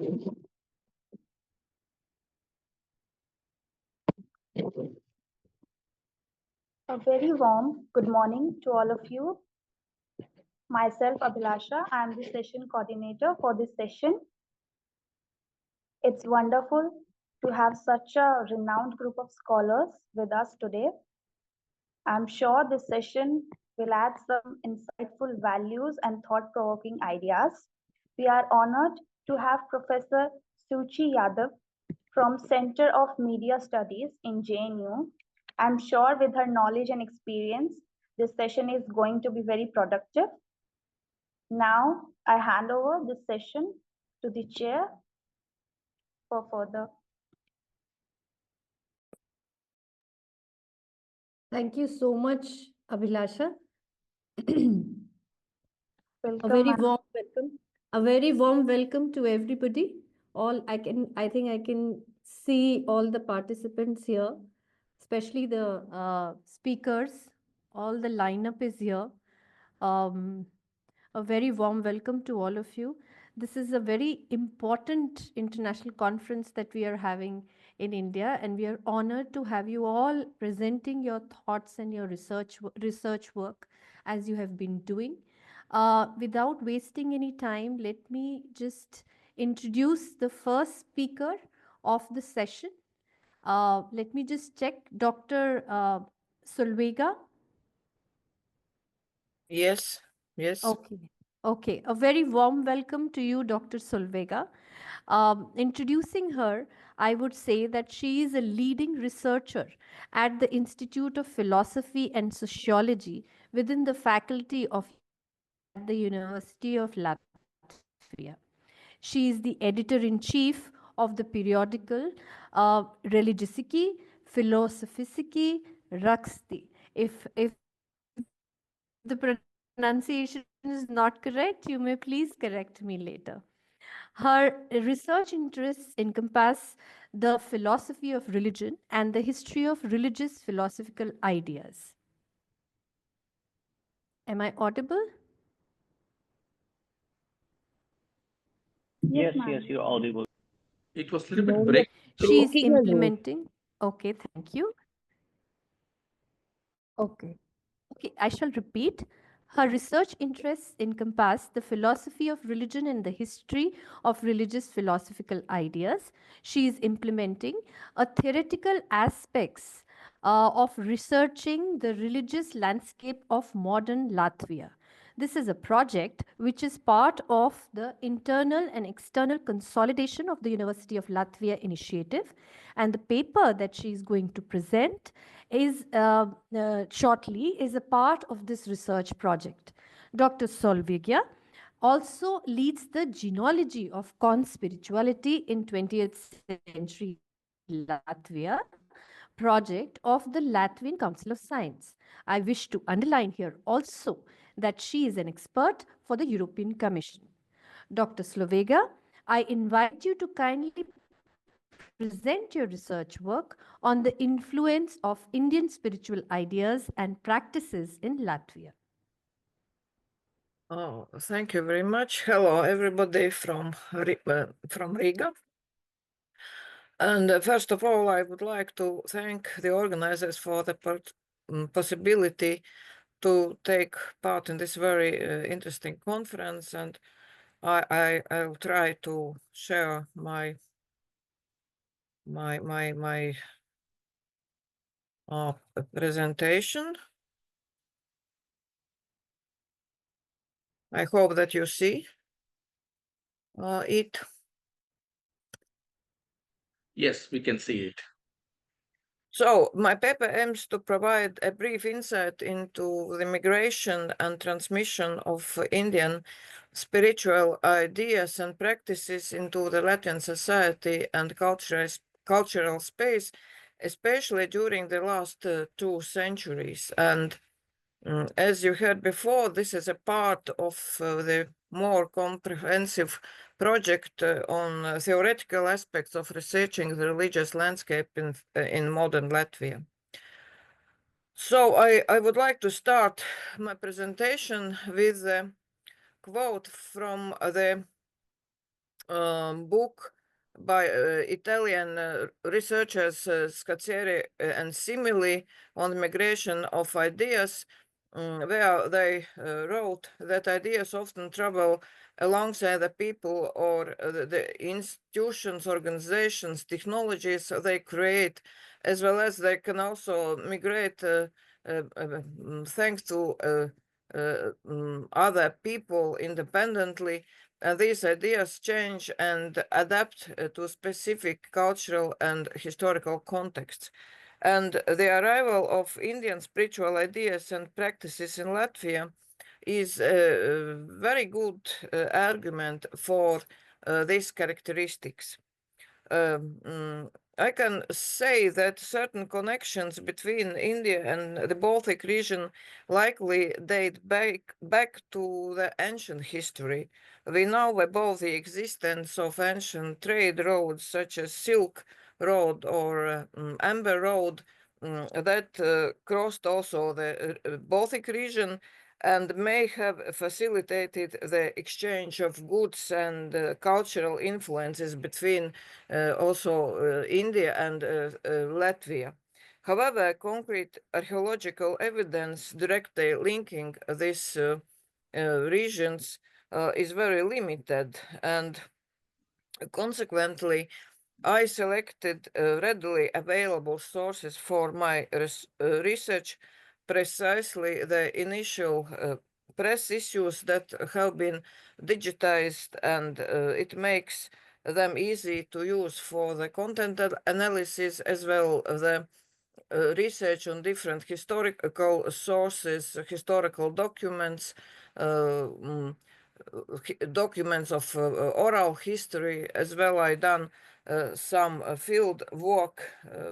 A very warm good morning to all of you. Myself, Abhilasha, I am the session coordinator for this session. It's wonderful to have such a renowned group of scholars with us today. I'm sure this session will add some insightful values and thought-provoking ideas. We are honored to have Professor Shuchi Yadavi from Center of Media Studies in JNU. I'm sure with her knowledge and experience, this session is going to be very productive. Now, I hand over this session to the chair for further. Thank you so much, Abhilasha. Welcome, A very ma'am. warm welcome. A very warm welcome to everybody. I think I can see all the participants here, especially the speakers. All the lineup is here. A very warm welcome to all of you. This is a very important international conference that we are having in India, and we are honored to have you all presenting your thoughts and your research work as you have been doing. Without wasting any time, let me just introduce the first speaker of the session. Let me just check. Dr. Solveiga. Yes, yes. Okay. Okay. A very warm welcome to you, Dr. Solveiga. Introducing her, I would say that she is a leading researcher at the Institute of Philosophy and Sociology within the Faculty of at the University of Latvia. She is the editor-in-chief of the periodical Religiosiki, Philosophisiki, Raksti. If the pronunciation is not correct, you may please correct me later. Her research interests encompass the philosophy of religion and the history of religious philosophical ideas. Am I audible? Yes, ma'am. yes, you're audible. It was a little bit break. She's implementing. Okay, thank you. Okay. Okay, I shall repeat. Her research interests encompass the philosophy of religion and the history of religious philosophical ideas. She is implementing a theoretical aspects of researching the religious landscape of modern Latvia. This is a project which is part of the internal and external consolidation of the University of Latvia initiative. And the paper that she is going to present is shortly is a part of this research project. Dr. Solveiga also leads the genealogy of conspirituality in 20th century Latvia project of the Latvian Council of Science. I wish to underline here also that she is an expert for the European Commission. Dr. Solveiga, I invite you to kindly present your research work on the influence of Indian spiritual ideas and practices in Latvia. Oh, thank you very much. Hello, everybody from Riga. And first of all, I would like to thank the organizers for the possibility to take part in this very interesting conference. And I'll try to share my presentation. I hope that you see it. Yes, we can see it. So my paper aims to provide a brief insight into the migration and transmission of Indian spiritual ideas and practices into the Latvian society and cultural space, especially during the last 2 centuries. And as you heard before, this is a part of the more comprehensive project on theoretical aspects of researching the religious landscape in modern Latvia. So I would like to start my presentation with a quote from the book by Italian researchers Scacchieri and Simili on the migration of ideas, where they wrote that ideas often travel alongside the people or the institutions, organizations, technologies they create, as well as they can also migrate thanks to other people independently. And these ideas change and adapt to specific cultural and historical contexts. And the arrival of Indian spiritual ideas and practices in Latvia is a very good argument for these characteristics. I can say that certain connections between India and the Baltic region likely date back to the ancient history. We know about the existence of ancient trade roads such as Silk Road or Amber Road that crossed also the Baltic region and may have facilitated the exchange of goods and cultural influences between also India and Latvia. However, concrete archaeological evidence directly linking these regions is very limited, and consequently, I selected readily available sources for my research, precisely the initial press issues that have been digitized, and it makes them easy to use for the content analysis as well as the research on different historical sources, historical documents, documents of oral history as well. I done some field work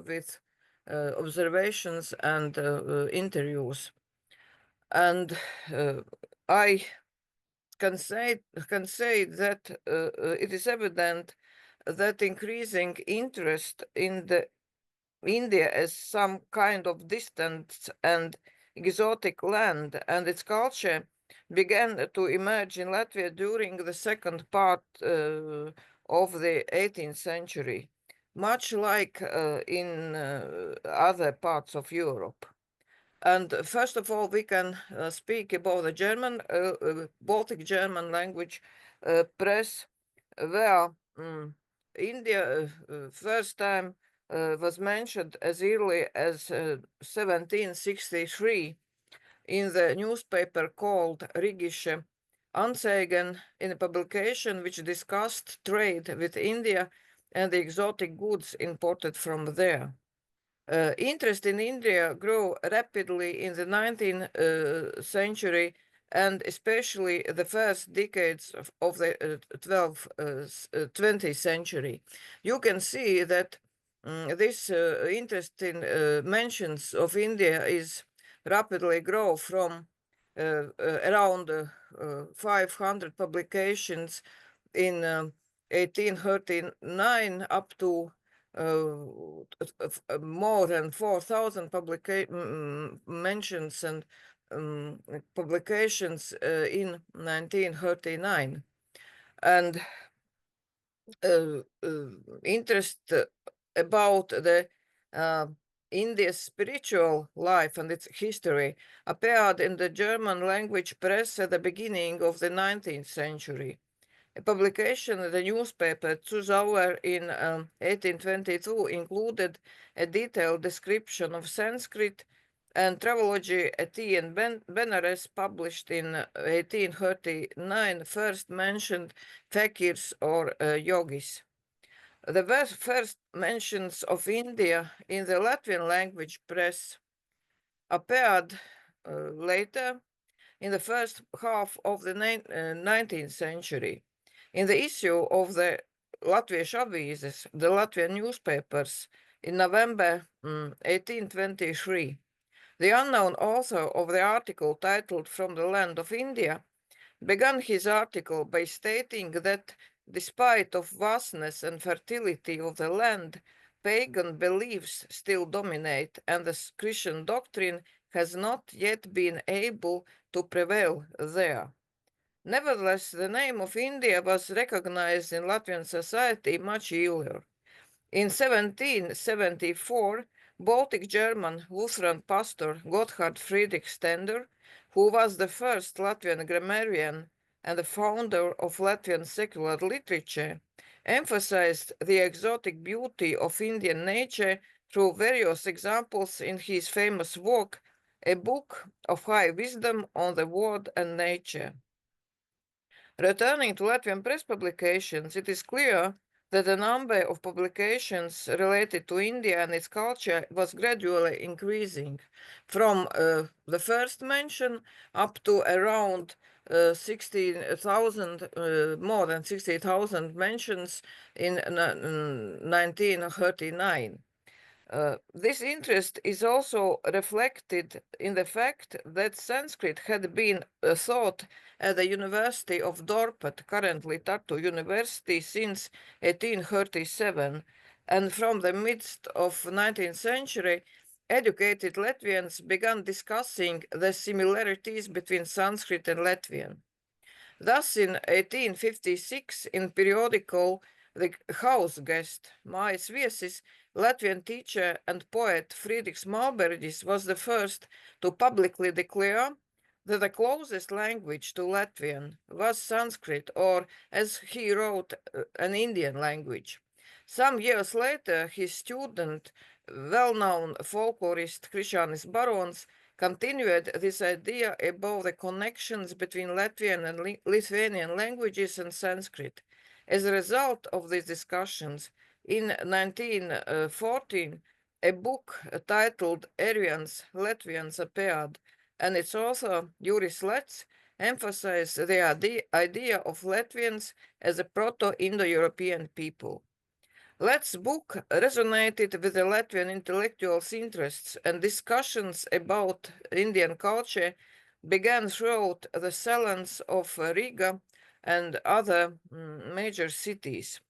with observations and interviews, and I can say that it is evident that increasing interest in the India as some kind of distant and exotic land and its culture began to emerge in Latvia during the second part of the 18th century, much like in other parts of Europe. And first of all, we can speak about the German, Baltic German language press, where India first time was mentioned as early as 1763 in the newspaper called Rigische Anzeigen, in a publication which discussed trade with India and the exotic goods imported from there. Interest in India grew rapidly in the 19th century, and especially the first decades of the 20th century. You can see that this interest in mentions of India is rapidly grow from around 500 publications in 1839 up to more than 4,000 mentions and publications in 1939. And interest about the India's spiritual life and its history appeared in the German language press at the beginning of the 19th century. A publication in the newspaper Zuschauer in 1822 included a detailed description of Sanskrit, and Travelology at Tea and Benares, published in 1839, first mentioned fakirs or yogis. The first mentions of India in the Latvian language press appeared later in the first half of the 19th century. In the issue of the Latviešu avīzes, the Latvian newspapers, in November 1823, the unknown author of the article titled From the Land of India began his article by stating that despite of vastness and fertility of the land, pagan beliefs still dominate, and the Christian doctrine has not yet been able to prevail there. Nevertheless, the name of India was recognized in Latvian society much earlier. In 1774, Baltic German Lutheran pastor Gotthard Friedrich Stender, who was the first Latvian grammarian and the founder of Latvian secular literature, emphasized the exotic beauty of Indian nature through various examples in his famous work, A Book of High Wisdom on the World and Nature. Returning to Latvian press publications, it is clear that the number of publications related to India and its culture was gradually increasing, from the first mention up to around 16,000, more than 60,000 mentions in 1939. This interest is also reflected in the fact that Sanskrit had been taught at the University of Dorpat, currently Tartu University, since 1837, and from the midst of 19th century, educated Latvians began discussing the similarities between Sanskrit and Latvian. Thus, in 1856, in periodical The House Guest, Mājas Viesis, Latvian teacher and poet Friedrichs Malbergis was the first to publicly declare that the closest language to Latvian was Sanskrit, or, as he wrote, an Indian language. Some years later, his student, well-known folklorist Krišjānis Barons, continued this idea about the connections between Latvian and Lithuanian languages and Sanskrit. As a result of these discussions, in 1914, a book titled Aryans Latvians appeared, and its author, Juris Lets, emphasized the idea of Latvians as a Proto-Indo-European people. Let's book resonated with the Latvian intellectuals' interests, and discussions about Indian culture began throughout the salons of Riga and other major cities.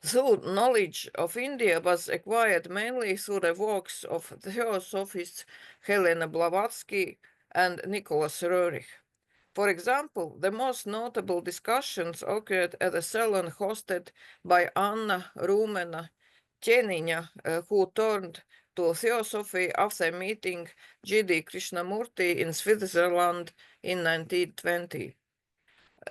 So knowledge of India was acquired mainly through the works of theosophists Helena Blavatsky and Nicholas Roerich. For example, the most notable discussions occurred at a salon hosted by Anna Rumena Ķēniņa, who turned to theosophy after meeting G.D. Krishnamurti in Switzerland in 1920.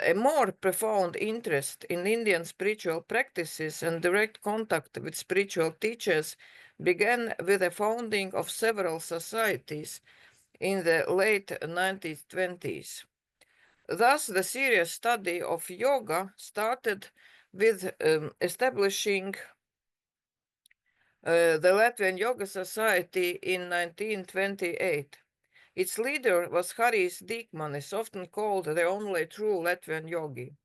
A more profound interest in Indian spiritual practices and direct contact with spiritual teachers began with the founding of several societies in the late 1920s. Thus, the serious study of yoga started with establishing the Latvian Yoga Society in 1928. Its leader was Harijs Dīkmanis, often called the only true Latvian yogi.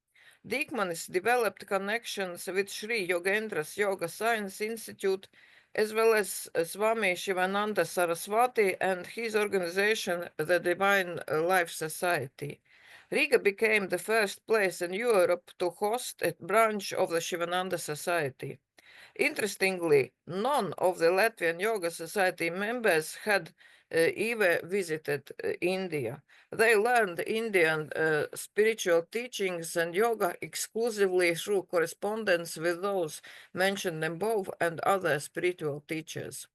Dīkmanis developed connections with Sri Yogendra's Yoga Science Institute, as well as Swami Shivananda Saraswati and his organization, the Divine Life Society. Riga became the first place in Europe to host a branch of the Shivananda Society. Interestingly, none of the Latvian Yoga Society members had ever visited India. They learned Indian spiritual teachings and yoga exclusively through correspondence with those mentioned above and other spiritual teachers.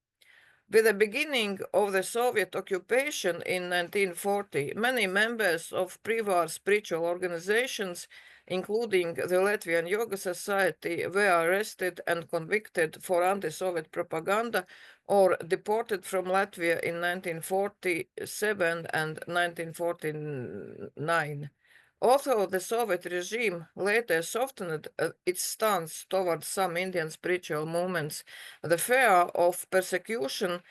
With the beginning of the Soviet occupation in 1940, many members of pre-war spiritual organizations, including the Latvian Yoga Society, were arrested and convicted for anti-Soviet propaganda or deported from Latvia in 1947 and 1949. Although the Soviet regime later softened its stance towards some Indian spiritual movements, the fear of persecution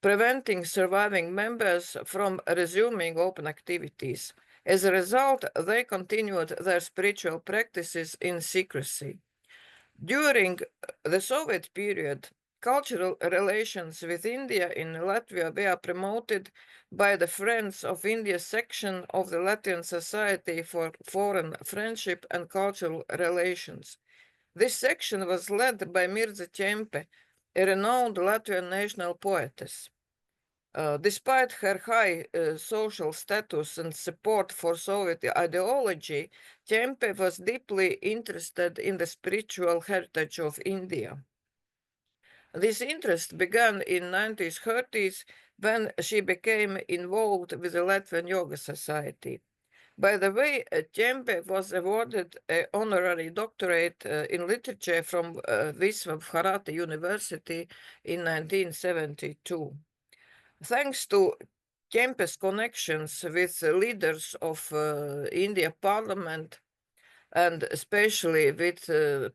preventing surviving members from resuming open activities. As a result, they continued their spiritual practices in secrecy. During the Soviet period, cultural relations with India in Latvia were promoted by the Friends of India section of the Latvian Society for Foreign Friendship and Cultural Relations. This section was led by Mirza Ķempe, a renowned Latvian national poetess. Despite her high social status and support for Soviet ideology, Kempe was deeply interested in the spiritual heritage of India. This interest began in 1930s when she became involved with the Latvian Yoga Society. By the way, Kempe was awarded an honorary doctorate in literature from Bharat University in 1972. Thanks to Kempe's connections with leaders of India Parliament and especially with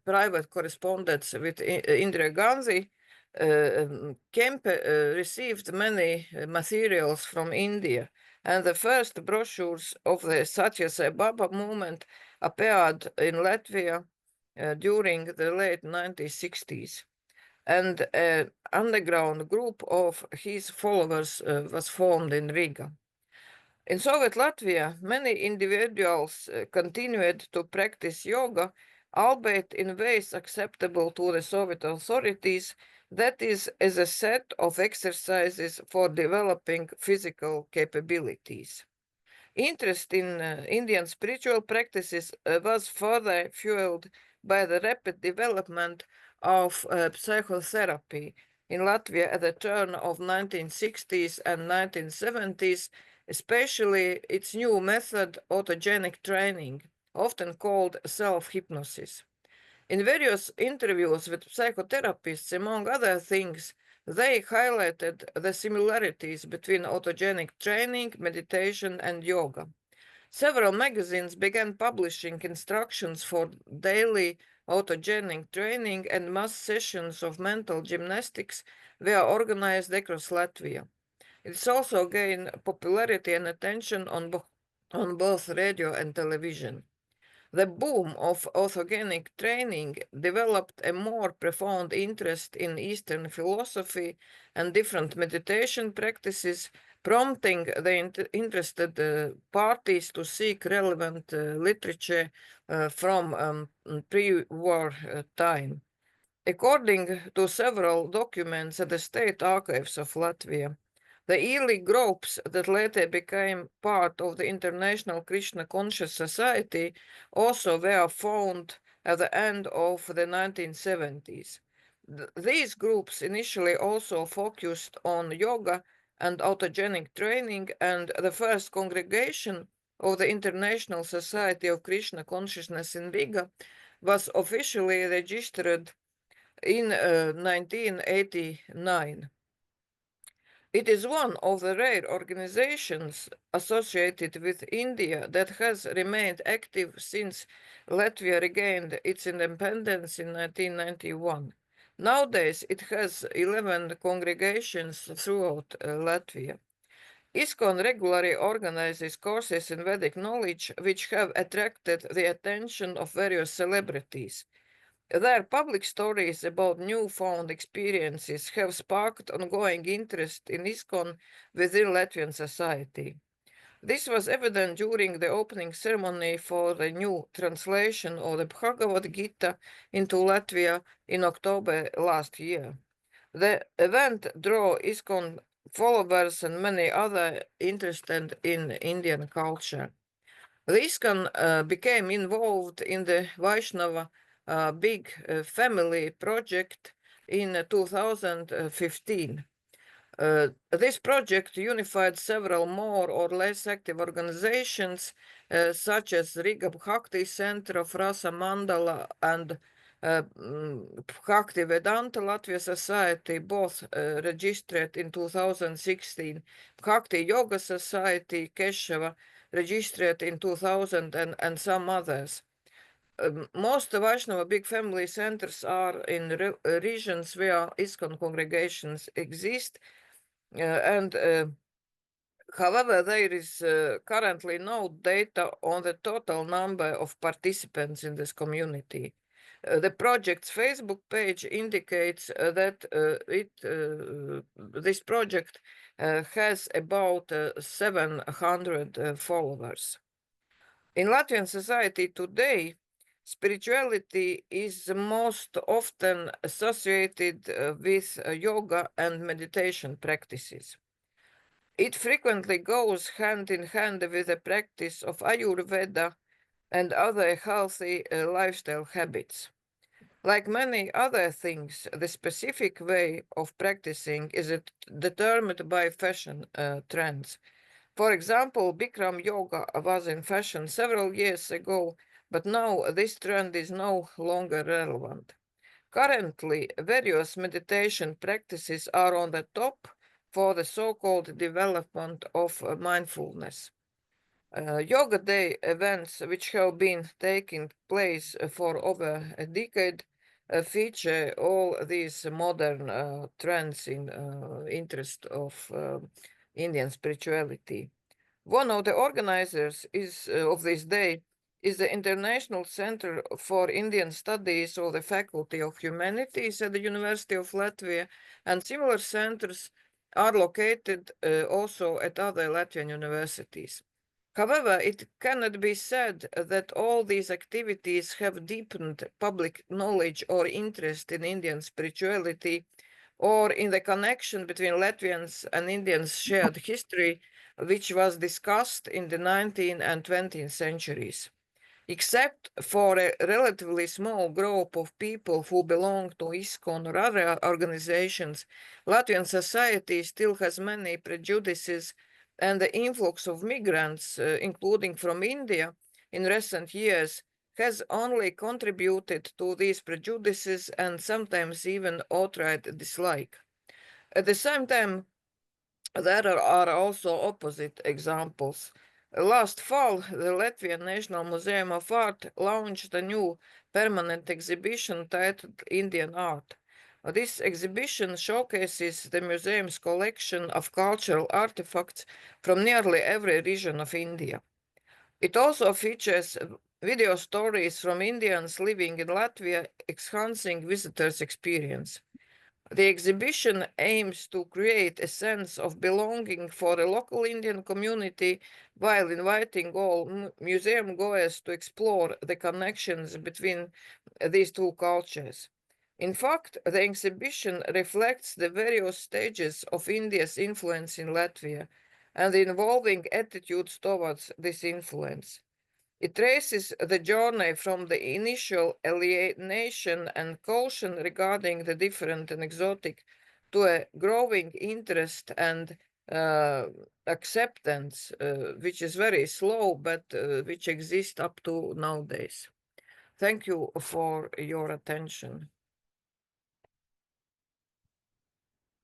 private correspondence with Indira Gandhi, Kempe received many materials from India, and the first brochures of the Satya Sai Baba movement appeared in Latvia during the late 1960s. And an underground group of his followers was formed in Riga. In Soviet Latvia, many individuals continued to practice yoga, albeit in ways acceptable to the Soviet authorities, that is, as a set of exercises for developing physical capabilities. Interest in Indian spiritual practices was further fueled by the rapid development of psychotherapy in Latvia at the turn of 1960s and 1970s, especially its new method, autogenic training, often called self-hypnosis. In various interviews with psychotherapists, among other things, they highlighted the similarities between autogenic training, meditation, and yoga. Several magazines began publishing instructions for daily autogenic training, and mass sessions of mental gymnastics were organized across Latvia. It's also gained popularity and attention on both radio and television. The boom of autogenic training developed a more profound interest in Eastern philosophy and different meditation practices, prompting the interested parties to seek relevant literature from pre-war time. According to several documents at the State Archives of Latvia, the early groups that later became part of the International Krishna Conscious Society also were found at the end of the 1970s. These groups initially also focused on yoga and autogenic training, and the first congregation of the International Society of Krishna Consciousness in Riga was officially registered in 1989. It is one of the rare organizations associated with India that has remained active since Latvia regained its independence in 1991. Nowadays, it has 11 congregations throughout Latvia. ISKCON regularly organizes courses in Vedic knowledge which have attracted the attention of various celebrities. Their public stories about newfound experiences have sparked ongoing interest in ISKCON within Latvian society. This was evident during the opening ceremony for the new translation of the Bhagavad Gita into Latvia in October last year. The event drew ISKCON followers and many others interested in Indian culture. The ISKCON became involved in the Vaishnava big family project in 2015. This project unified several more or less active organizations such as Riga Bhakti Center of Rasa Mandala and Bhakti Vedanta Latvia Society, both registered in 2016, Bhakti Yoga Society, Keshava, registered in 2000, and some others. Most Vaishnava big family centers are in regions where ISKCON congregations exist, however, there is currently no data on the total number of participants in this community. The project's Facebook page indicates that this project has about 700 followers. In Latvian society today, spirituality is most often associated with yoga and meditation practices. It frequently goes hand in hand with the practice of Ayurveda and other healthy lifestyle habits. Like many other things, the specific way of practicing is determined by fashion trends. For example, Bikram yoga was in fashion several years ago, but now this trend is no longer relevant. Currently, various meditation practices are on the top for the so-called development of mindfulness. Yoga Day events, which have been taking place for over a decade, feature all these modern trends in interest of Indian spirituality. One of the organizers of this day is the International Center for Indian Studies of the Faculty of Humanities at the University of Latvia, and similar centers are located also at other Latvian universities. However, it cannot be said that all these activities have deepened public knowledge or interest in Indian spirituality or in the connection between Latvians and Indians' shared history, which was discussed in the 19th and 20th centuries. Except for a relatively small group of people who belong to ISKCON or other organizations, Latvian society still has many prejudices, and the influx of migrants, including from India, in recent years has only contributed to these prejudices and sometimes even outright dislike. At the same time, there are also opposite examples. Last fall, the Latvian National Museum of Art launched a new permanent exhibition titled Indian Art. This exhibition showcases the museum's collection of cultural artifacts from nearly every region of India. It also features video stories from Indians living in Latvia, enhancing visitors' experience. The exhibition aims to create a sense of belonging for the local Indian community while inviting all museum goers to explore the connections between these two cultures. In fact, the exhibition reflects the various stages of India's influence in Latvia and the evolving attitudes towards this influence. It traces the journey from the initial alienation and caution regarding the different and exotic to a growing interest and acceptance, which is very slow, but which exists up to nowadays. Thank you for your attention.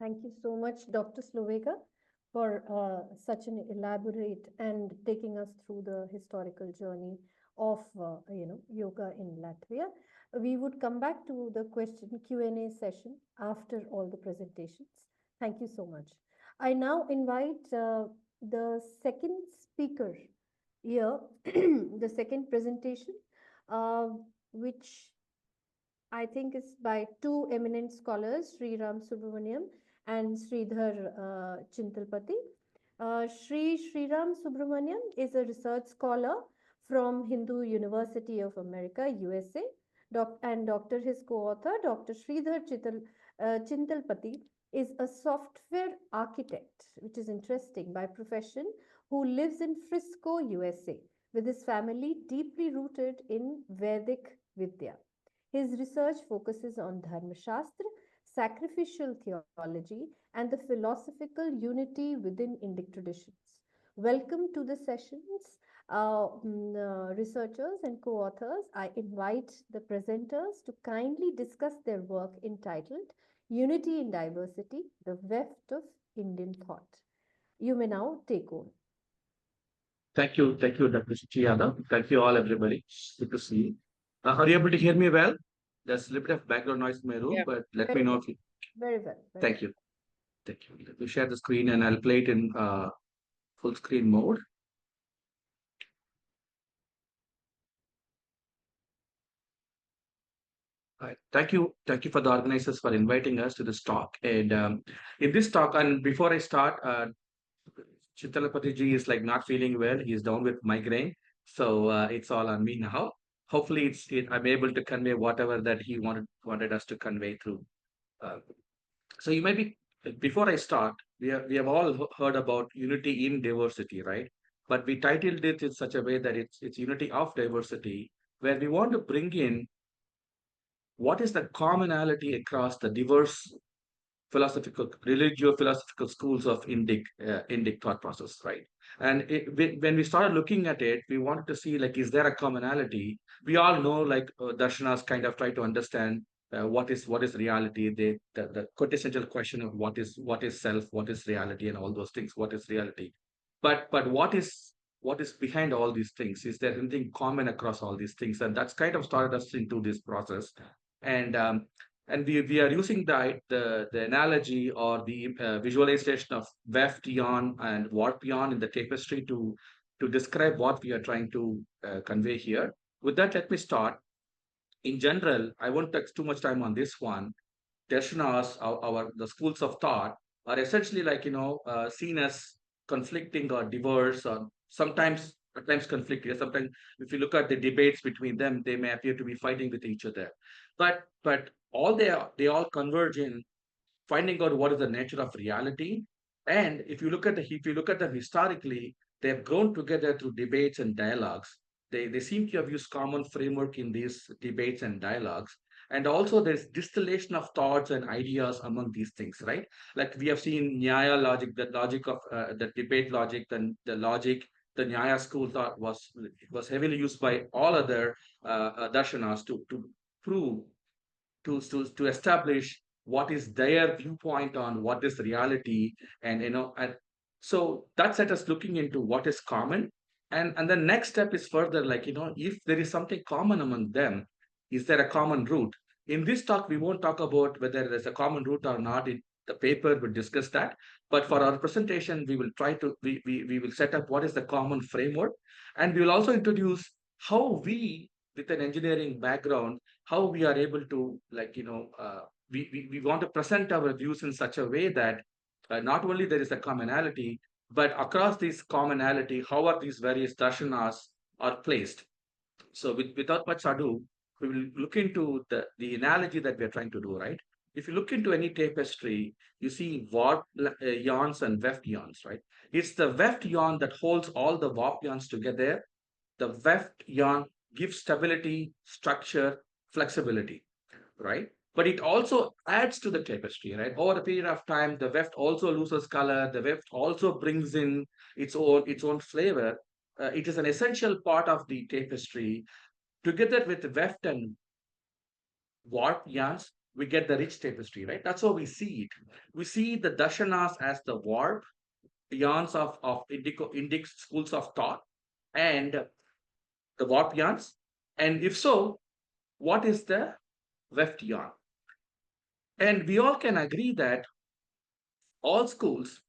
Thank you so much, Dr. Solveiga, for such an elaborate and taking us through the historical journey of yoga in Latvia. We would come back to the question Q&A session after all the presentations. Thank you so much. I now invite the second speaker here, the second presentation, which I think is by two eminent scholars, Sriram Subramanian and Sreedhar Chintalapaty. Sriram Subramanian is a research scholar from Hindu University of America, USA, and his co-author, Dr. Sreedhar Chintalapaty, is a software architect, which is interesting, by profession, who lives in Frisco, USA, with his family deeply rooted in Vedic Vidya. His research focuses on Dharma Shastra, sacrificial theology, and the philosophical unity within Indic traditions. Welcome to the sessions, researchers and co-authors. I invite the presenters to kindly discuss their work entitled Unity in Diversity, the Weft of Indian Thought. You may now take on. Thank you, Dr. Shuchi. Thank you all, everybody. Good to see you. Are you able to hear me well? There's a little bit of background noise in my room, Yeah. but let me know if you. Very well. Thank you. Thank you. Let me share the screen and I'll play it in full screen mode. Right. Thank you for the organizers for inviting us to this talk. And in this talk, and before I start, Chintalapaty ji is like not feeling well. He's down with migraine, so it's all on me now. Hopefully, I'm able to convey whatever that he wanted us to convey through. Uh, so you might be before I start, we have all heard about unity in diversity, right? But we titled it in such a way that it's unity of diversity, where we want to bring in what is the commonality across the diverse philosophical, religio-philosophical schools of Indic thought process, right? And when we started looking at it, we wanted to see like, is there a commonality? We all know like darshanas kind of try to understand what is reality. The quintessential question of what is self, what is reality, and all those things. What is reality? But what is behind all these things? Is there anything common across all these things? And that's kind of started us into this process. And we are using the analogy or the visualization of Weft yarn and warp yarn in the tapestry to describe what we are trying to convey here. With that, let me start. In general, I won't take too much time on this one. Darshanas, the schools of thought, are essentially like seen as conflicting or diverse, or sometimes at times conflicting. Sometimes, if you look at the debates between them, they may appear to be fighting with each other. But all they all converge in finding out what is the nature of reality. And if you look at them historically, they have grown together through debates and dialogues. They seem to have used common framework in these debates and dialogues. And also there's distillation of thoughts and ideas among these things, right? Like we have seen Nyaya logic, the logic of the debate logic, and the logic, the Nyaya school thought was heavily used by all other darshanas to prove to establish what is their viewpoint on what is reality. And so that set us looking into what is common. And the next step is further, like if there is something common among them, is there a common root? In this talk we won't talk about whether there's a common root or not. In the paper we'll discuss that, but for our presentation we will set up what is the common framework. And we will also introduce how we, with an engineering background, how we are able to we want to present our views in such a way that not only there is a commonality, but across this commonality, how are these various darshanas are placed. So without much ado, we will look into the analogy that we are trying to do, right? If you look into any tapestry, you see warp yarns and weft yarns, right? It's the weft yarn that holds all the warp yarns together. The weft yarn gives stability, structure, flexibility, right? But it also adds to the tapestry, right? Over a period of time, the weft also loses color. The weft also brings in its own flavor. It is an essential part of the tapestry. Together with the weft and warp yarns, we get the rich tapestry, right? That's how we see it. We see the darshanas as the warp yarns of Indic schools of thought, and the warp yarns. And if so, what is the weft yarn? And we all can agree that all schools,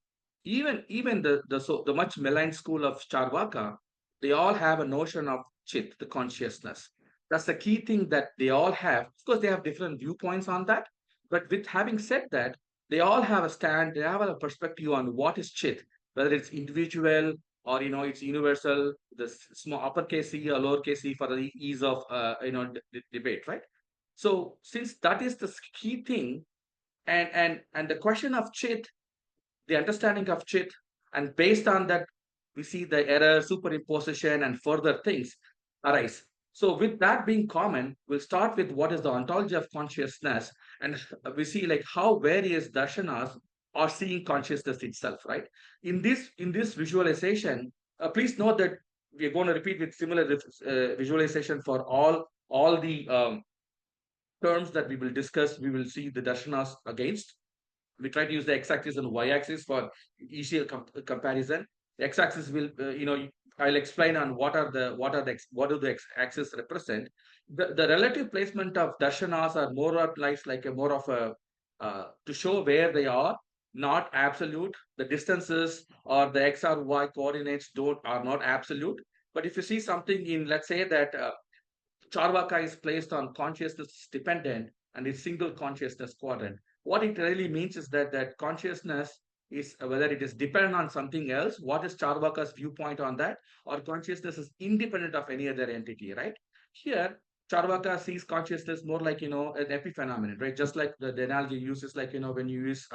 even the much maligned school of Charvaka, they all have a notion of chit, the consciousness. That's the key thing that they all have. Of course, they have different viewpoints on that. But with having said that, they all have a stand, they have a perspective on what is chit, whether it's individual or it's universal, the small uppercase C or lowercase c for the ease of debate, right? So since that is the key thing, and the question of chit, the understanding of chit, and based on that, we see the error, superimposition, and further things arise. So with that being common, we'll start with what is the ontology of consciousness, and we see like how various darshanas are seeing consciousness itself, right? In this visualization, please note that we are going to repeat with similar visualization for all the terms that we will discuss. We will see the darshanas against. We try to use the x-axis and y-axis for easier comparison. The x-axis will, I'll explain on what do the x-axis represent. The relative placement of darshanas are more or less like more of a to show where they are, not absolute. The distances or the x or y coordinates are not absolute. But if you see something in, let's say that Charvaka is placed on consciousness dependent and it's single consciousness quadrant. What it really means is that consciousness is whether it is dependent on something else, what is Charvaka's viewpoint on that, or consciousness is independent of any other entity, right? Here, Charvaka sees consciousness more like, an epiphenomenon, right? Just like the analogy uses, like, when you use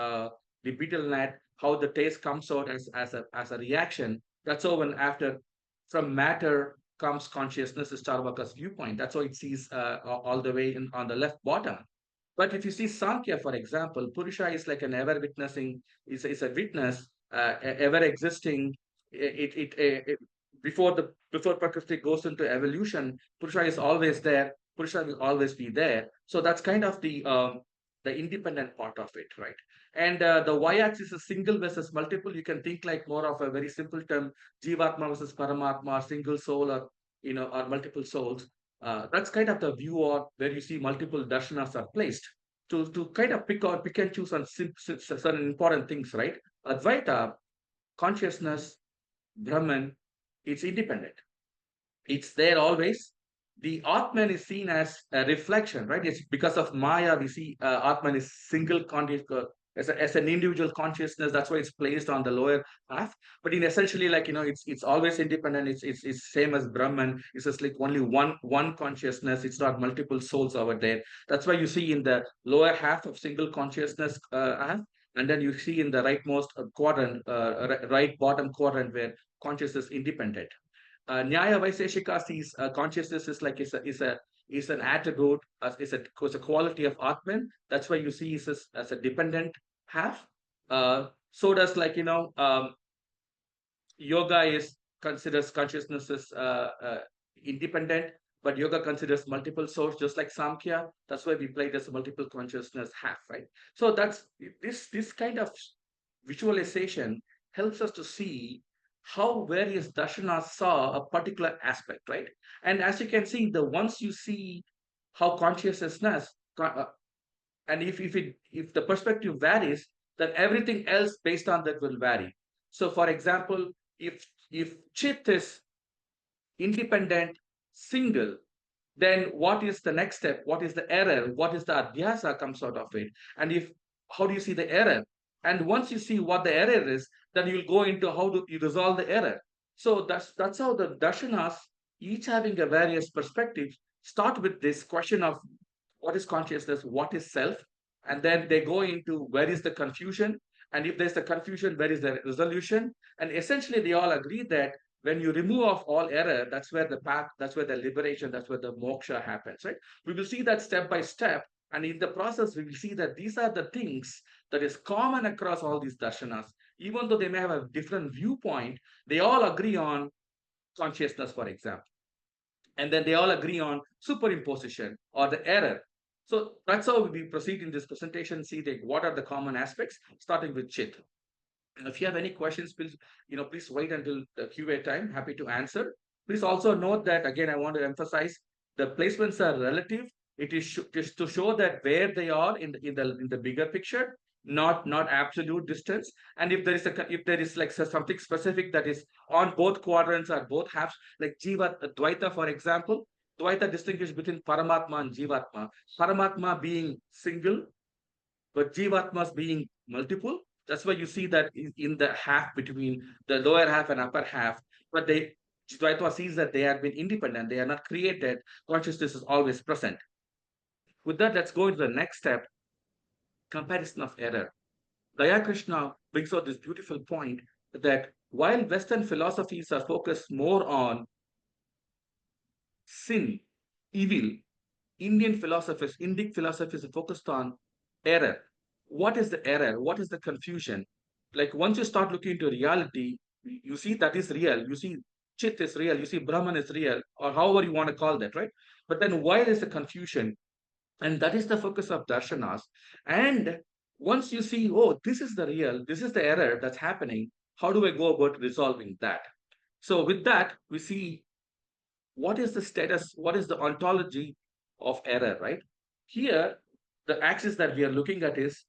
the betel nut, how the taste comes out as a reaction. That's how when after from matter comes consciousness is Charvaka's viewpoint. That's how it sees all the way on the left bottom. But if you see Sankhya, for example, Purusha is like an ever witnessing, is a witness, ever existing. Before Prakriti goes into evolution, Purusha is always there. Purusha will always be there. So that's kind of the independent part of it, right? And the y-axis is single versus multiple. You can think like more of a very simple term, Jivatma versus Paramatma, single soul, or or multiple souls. That's kind of the view or where you see multiple darshanas are placed to kind of pick and choose on certain important things, right? Advaita, consciousness, Brahman, it's independent. It's there always. The Atman is seen as a reflection, right? It's because of Maya, we see Atman is single as an individual consciousness. That's why it's placed on the lower half. But in essentially, like it's always independent. It's same as Brahman. It's just like only one consciousness. It's not multiple souls over there. That's why you see in the lower half of single consciousness half, and then you see in the rightmost quadrant, right bottom quadrant where consciousness independent. Nyaya Vaiseshika sees consciousness is like is an attribute, is a quality of Atman. That's why you see it as a dependent half. So does yoga considers consciousness as independent, but yoga considers multiple source, just like Samkhya. That's why we play this multiple consciousness half, right? So that's this kind of visualization helps us to see how various darshanas saw a particular aspect, right? And as you can see, once you see how consciousness, and if the perspective varies, then everything else based on that will vary. So, for example, if Chit is independent, single, then what is the next step? What is the error? What is the adhyasa comes out of it? And how do you see the error? And once you see what the error is, then you'll go into how do you resolve the error. So that's how the darshanas, each having a various perspectives, start with this question of what is consciousness, what is self, and then they go into where is the confusion, and if there's a confusion, where is the resolution? And essentially, they all agree that when you remove off all error, that's where the path, that's where the liberation, that's where the moksha happens, right? We will see that step by step. And in the process, we will see that these are the things that is common across all these darshanas. Even though they may have a different viewpoint, they all agree on consciousness, for example. And then they all agree on superimposition or the error. So that's how we proceed in this presentation, see what are the common aspects, starting with Chit. And if you have any questions, please, please wait until the QA time. Happy to answer. Please also note that, again, I want to emphasize the placements are relative. It is just to show that where they are in the bigger picture, not absolute distance. And if there is like something specific that is on both quadrants or both halves, like Jiva Dvaita, for example, Dvaita distinguishes between Paramatma and Jivatma. Paramatma being single, but Jivatmas being multiple. That's why you see that in the half between the lower half and upper half. But Dvaita sees that they have been independent. They are not created. Consciousness is always present. With that, let's go into the next step, comparison of error. Daya Krishna brings out this beautiful point that while Western philosophies are focused more on sin, evil, Indic philosophies are focused on error. What is the error? What is the confusion? Like once you start looking into reality, you see that is real. You see Chit is real. You see Brahman is real, or however you want to call that, right? But then why is the confusion? And that is the focus of darshanas. And once you see, oh, this is the real, this is the error that's happening, how do I go about resolving that? So with that, we see what is the status, what is the ontology of error, right? Here, the axis that we are looking at is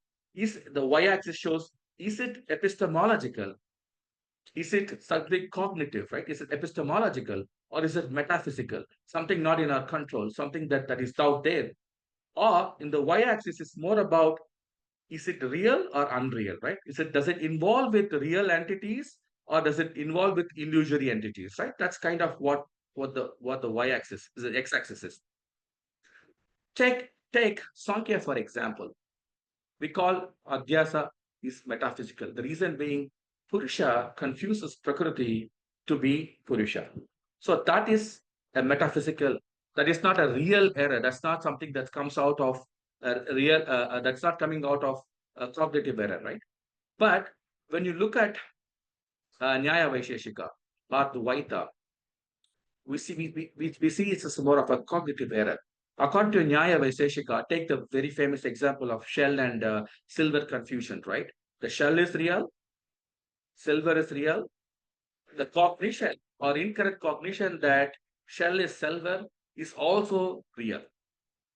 the y-axis shows, is it epistemological? Is it something cognitive, right? Is it epistemological or is it metaphysical? Something not in our control, something that is out there. Or in the y-axis is more about, is it real or unreal, right? Does it involve with real entities or does it involve with illusory entities, right? That's kind of what the y-axis is, the x-axis is. Take Sankhya, for example. We call adhyasa is metaphysical. The reason being, Purusha confuses Prakriti to be Purusha. So that is a metaphysical, that is not a real error. That's not something that comes out of a real, that's not coming out of a cognitive error, right? But when you look at Nyaya Vaisheshika or Dvaita, we see it's more of a cognitive error. According to Nyaya Vaisheshika, take the very famous example of shell and silver confusion, right? The shell is real, silver is real. The cognition or incorrect cognition that shell is silver is also real.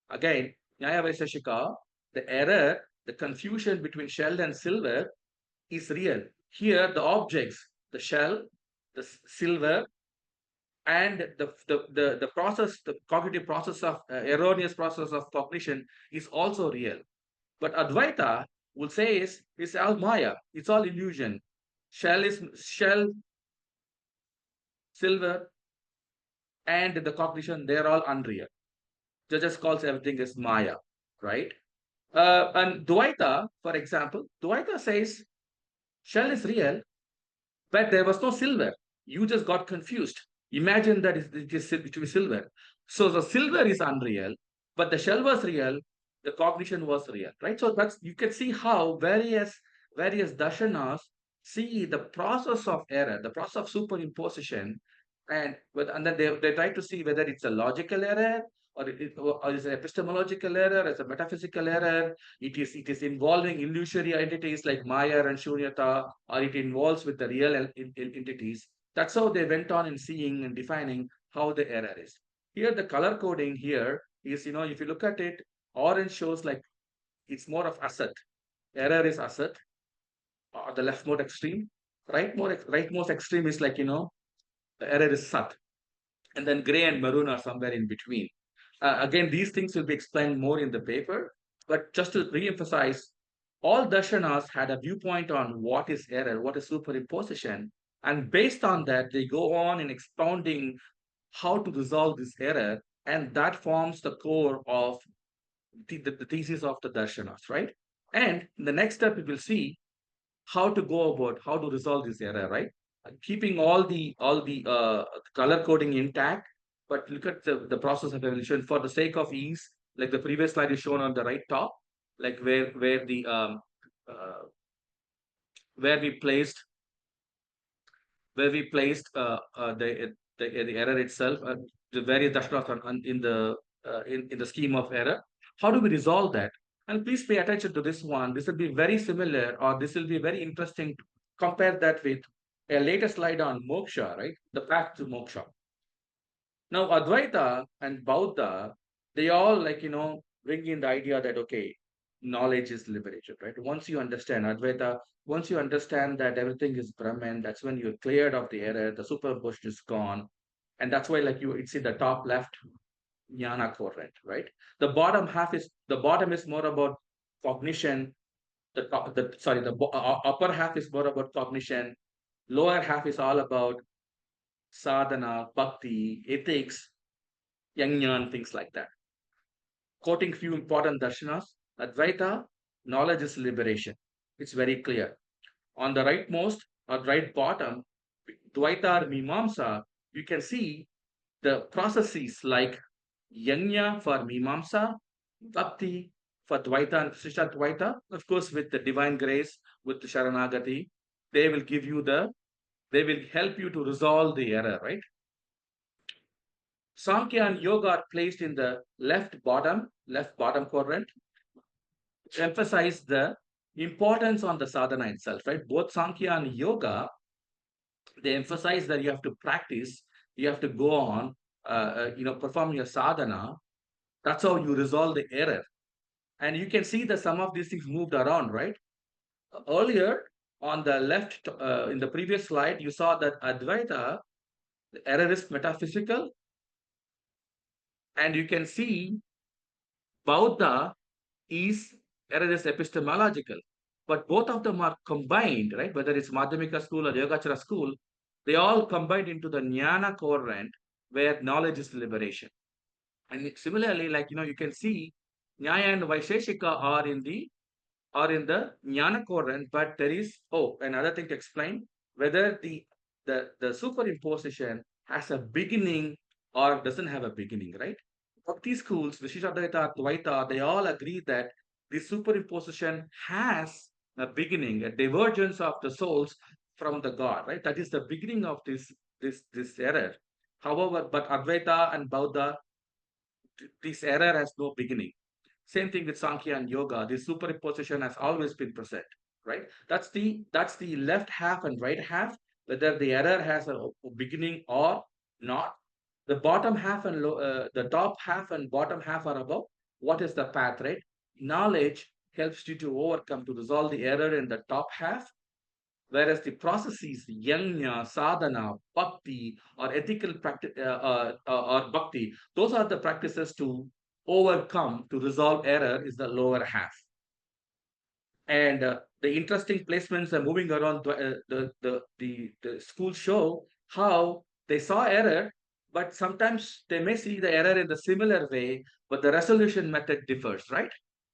Again, Nyaya Vaisheshika, the error, the confusion between shell and silver is real. Here, the objects, the shell, the silver, and the process, the cognitive process of erroneous process of cognition is also real. But Advaita will say it's all Maya, it's all illusion. Shell is shell, silver, and the cognition, they're all unreal. Just calls everything as Maya, right? And Dvaita, for example, Dvaita says shell is real, but there was no silver. You just got confused. Imagine that it is silver. So the silver is unreal, but the shell was real, the cognition was real, right? So that's, you can see how various darshanas see the process of error, the process of superimposition, and then they try to see whether it's a logical error or is an epistemological error, as a metaphysical error. It is involving illusory entities like Maya and Shunyata, or it involves with the real entities. That's how they went on in seeing and defining how the error is. Here, the color coding here is, if you look at it, orange shows like it's more of asset. Error is asset, the leftmost extreme. Rightmost extreme is like, the error is sat. And then gray and maroon are somewhere in between. Again, these things will be explained more in the paper, but just to re-emphasize, all darshanas had a viewpoint on what is error, what is superimposition, and based on that, they go on in expounding how to resolve this error, and that forms the core of the thesis of the darshanas, right? And in the next step, we will see how to go about how to resolve this error, right? Keeping all the color coding intact, but look at the process of evolution for the sake of ease. Like the previous slide is shown on the right top, like where the uh, where we placed the error itself, the various darshanas in the scheme of error. How do we resolve that? And please pay attention to this one. This will be very similar, or this will be very interesting to compare that with a later slide on moksha, right? The path to moksha. Now, Advaita and Bauddha, they all bring in the idea that, okay, knowledge is liberation, right? Once you understand Advaita, once you understand that everything is Brahman, that's when you're cleared of the error, the superimposition is gone. And that's why, it's in the top left, jnana quadrant, right? The bottom is more about cognition. The upper half is more about cognition. Lower half is all about sadhana, bhakti, ethics, yajna, things like that. Quoting few important darshanas, Advaita, knowledge is liberation. It's very clear. On the rightmost or right bottom, Dvaita or Mimamsa, you can see the processes like Yajna for Mimamsa, Bhakti for Dvaita and Srisha Dvaita, of course, with the divine grace, with the Sharanagati, they will help you to resolve the error, right? Sankhya and Yoga are placed in the left bottom quadrant, to emphasize the importance on the sadhana itself, right? Both Sankhya and Yoga, they emphasize that you have to practice, you have to go on, perform your sadhana. That's how you resolve the error. And you can see that some of these things moved around, right? Earlier on the left, in the previous slide, you saw that Advaita, the error is metaphysical. And you can see Bauddha error is epistemological. But both of them are combined, right? Whether it's Madhyamika school or Yogachara school, they all combined into the Jnana quadrant where knowledge is liberation. And similarly, you can see Nyaya and Vaisheshika are in the or in the Jnana quadrant, but there is, another thing to explain, whether the superimposition has a beginning or doesn't have a beginning, right? Bhakti schools, Vishishadvaita, Dvaita, they all agree that the superimposition has a beginning, a divergence of the souls from the God, right? That is the beginning of this error. However, but Advaita and Bauddha, this error has no beginning. Same thing with Sankhya and Yoga. The superimposition has always been present, right? That's the left half and right half, whether the error has a beginning or not. The bottom half and the top half and bottom half are about what is the path, right? Knowledge helps you to overcome, to resolve the error in the top half, whereas the processes, yajna, sadhana, bhakti, or ethical practice, or bhakti, those are the practices to overcome, to resolve error, is the lower half. And the interesting placements are moving around the school show how they saw error, but sometimes they may see the error in the similar way, but the resolution method differs, right?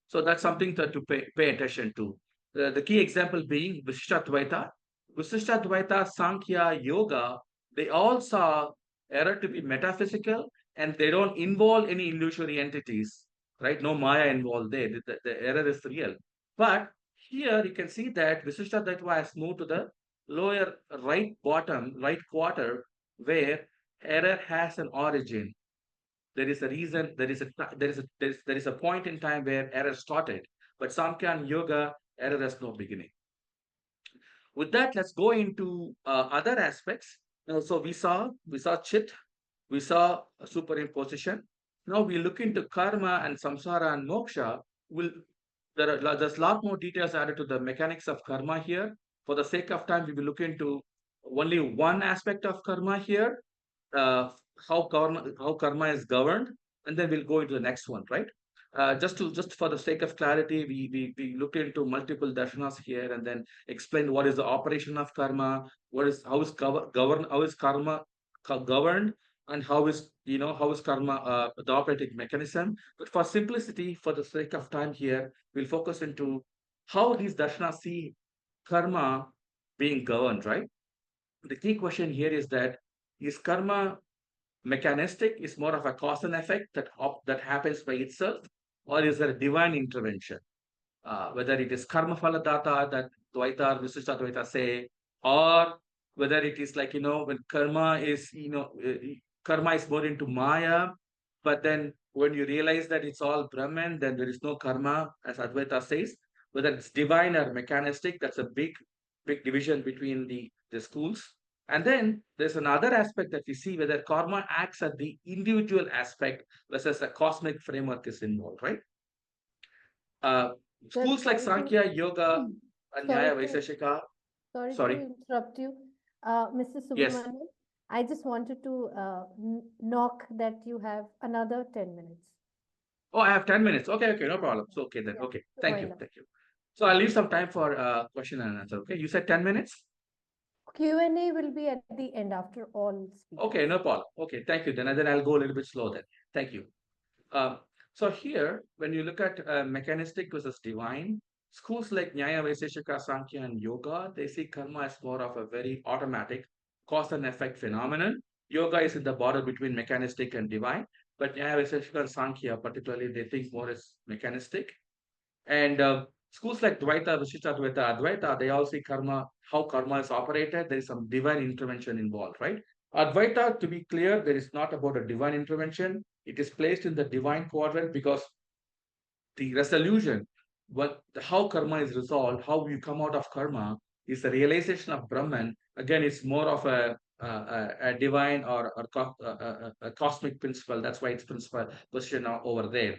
So that's something to pay attention to. The key example being Vishishtadvaita. Vishishtadvaita, Sankhya, Yoga, they all saw error to be metaphysical and they don't involve any illusory entities, right? No Maya involved there. The error is real. But here you can see that Vishishtadvaita has moved to the lower right bottom, right quarter, where error has an origin. There is a reason, there is a point in time where error started. But Samkhya and Yoga, error has no beginning. With that, let's go into other aspects. So we saw chit, we saw superimposition. Now we look into karma and samsara and moksha. There's a lot more details added to the mechanics of karma here. For the sake of time, we will look into only one aspect of karma here, uh, how karma is governed, and then we'll go into the next one, right? Just for the sake of clarity, we looked into multiple darshanas here and then explained what is the operation of karma, how is karma governed, and how is karma the operating mechanism. But for simplicity, for the sake of time here, we'll focus into how these darshanas see karma being governed, right? The key question here is that is karma mechanistic, is more of a cause and effect that happens by itself, or is there a divine intervention? Whether it is karma phala data that Dvaita or Visishta Dvaita say, or whether it is like, when karma is, karma is more into Maya, but then when you realize that it's all Brahman, then there is no karma, as Advaita says. Whether it's divine or mechanistic, that's a big division between the schools. And then there's another aspect that we see whether karma acts at the individual aspect versus a cosmic framework is involved, right? Schools like Sankhya, Yoga, and Nyaya Vaiseshika. Sorry Sorry. to interrupt you. Mr. Yes. Subramanian, I just wanted to knock that you have another 10 minutes. Oh, I have 10 minutes. Okay, no problem. So, okay then. Yeah, Okay, thank why you. not? So I'll leave some time for question and answer. Okay, you said 10 minutes? Q&A will be at the end after all speakers. Okay, no problem. Okay, thank you. Then I'll go a little bit slow then. Thank you. So here, when you look at mechanistic versus divine, schools like Nyaya, Vaiseshika, Sankhya, and Yoga, they see karma as more of a very automatic cause and effect phenomenon. Yoga is in the border between mechanistic and divine, but Nyaya, Vaiseshika, and Sankhya, particularly, they think more as mechanistic. And schools like Dvaita, Vishishtadvaita, Advaita, they all see karma, how karma is operated. There is some divine intervention involved, right? Advaita, to be clear, there is not about a divine intervention. It is placed in the divine quadrant because the resolution, how karma is resolved, how you come out of karma, is the realization of Brahman. Again, it's more of a divine or a cosmic principle. That's why it's principle position over there.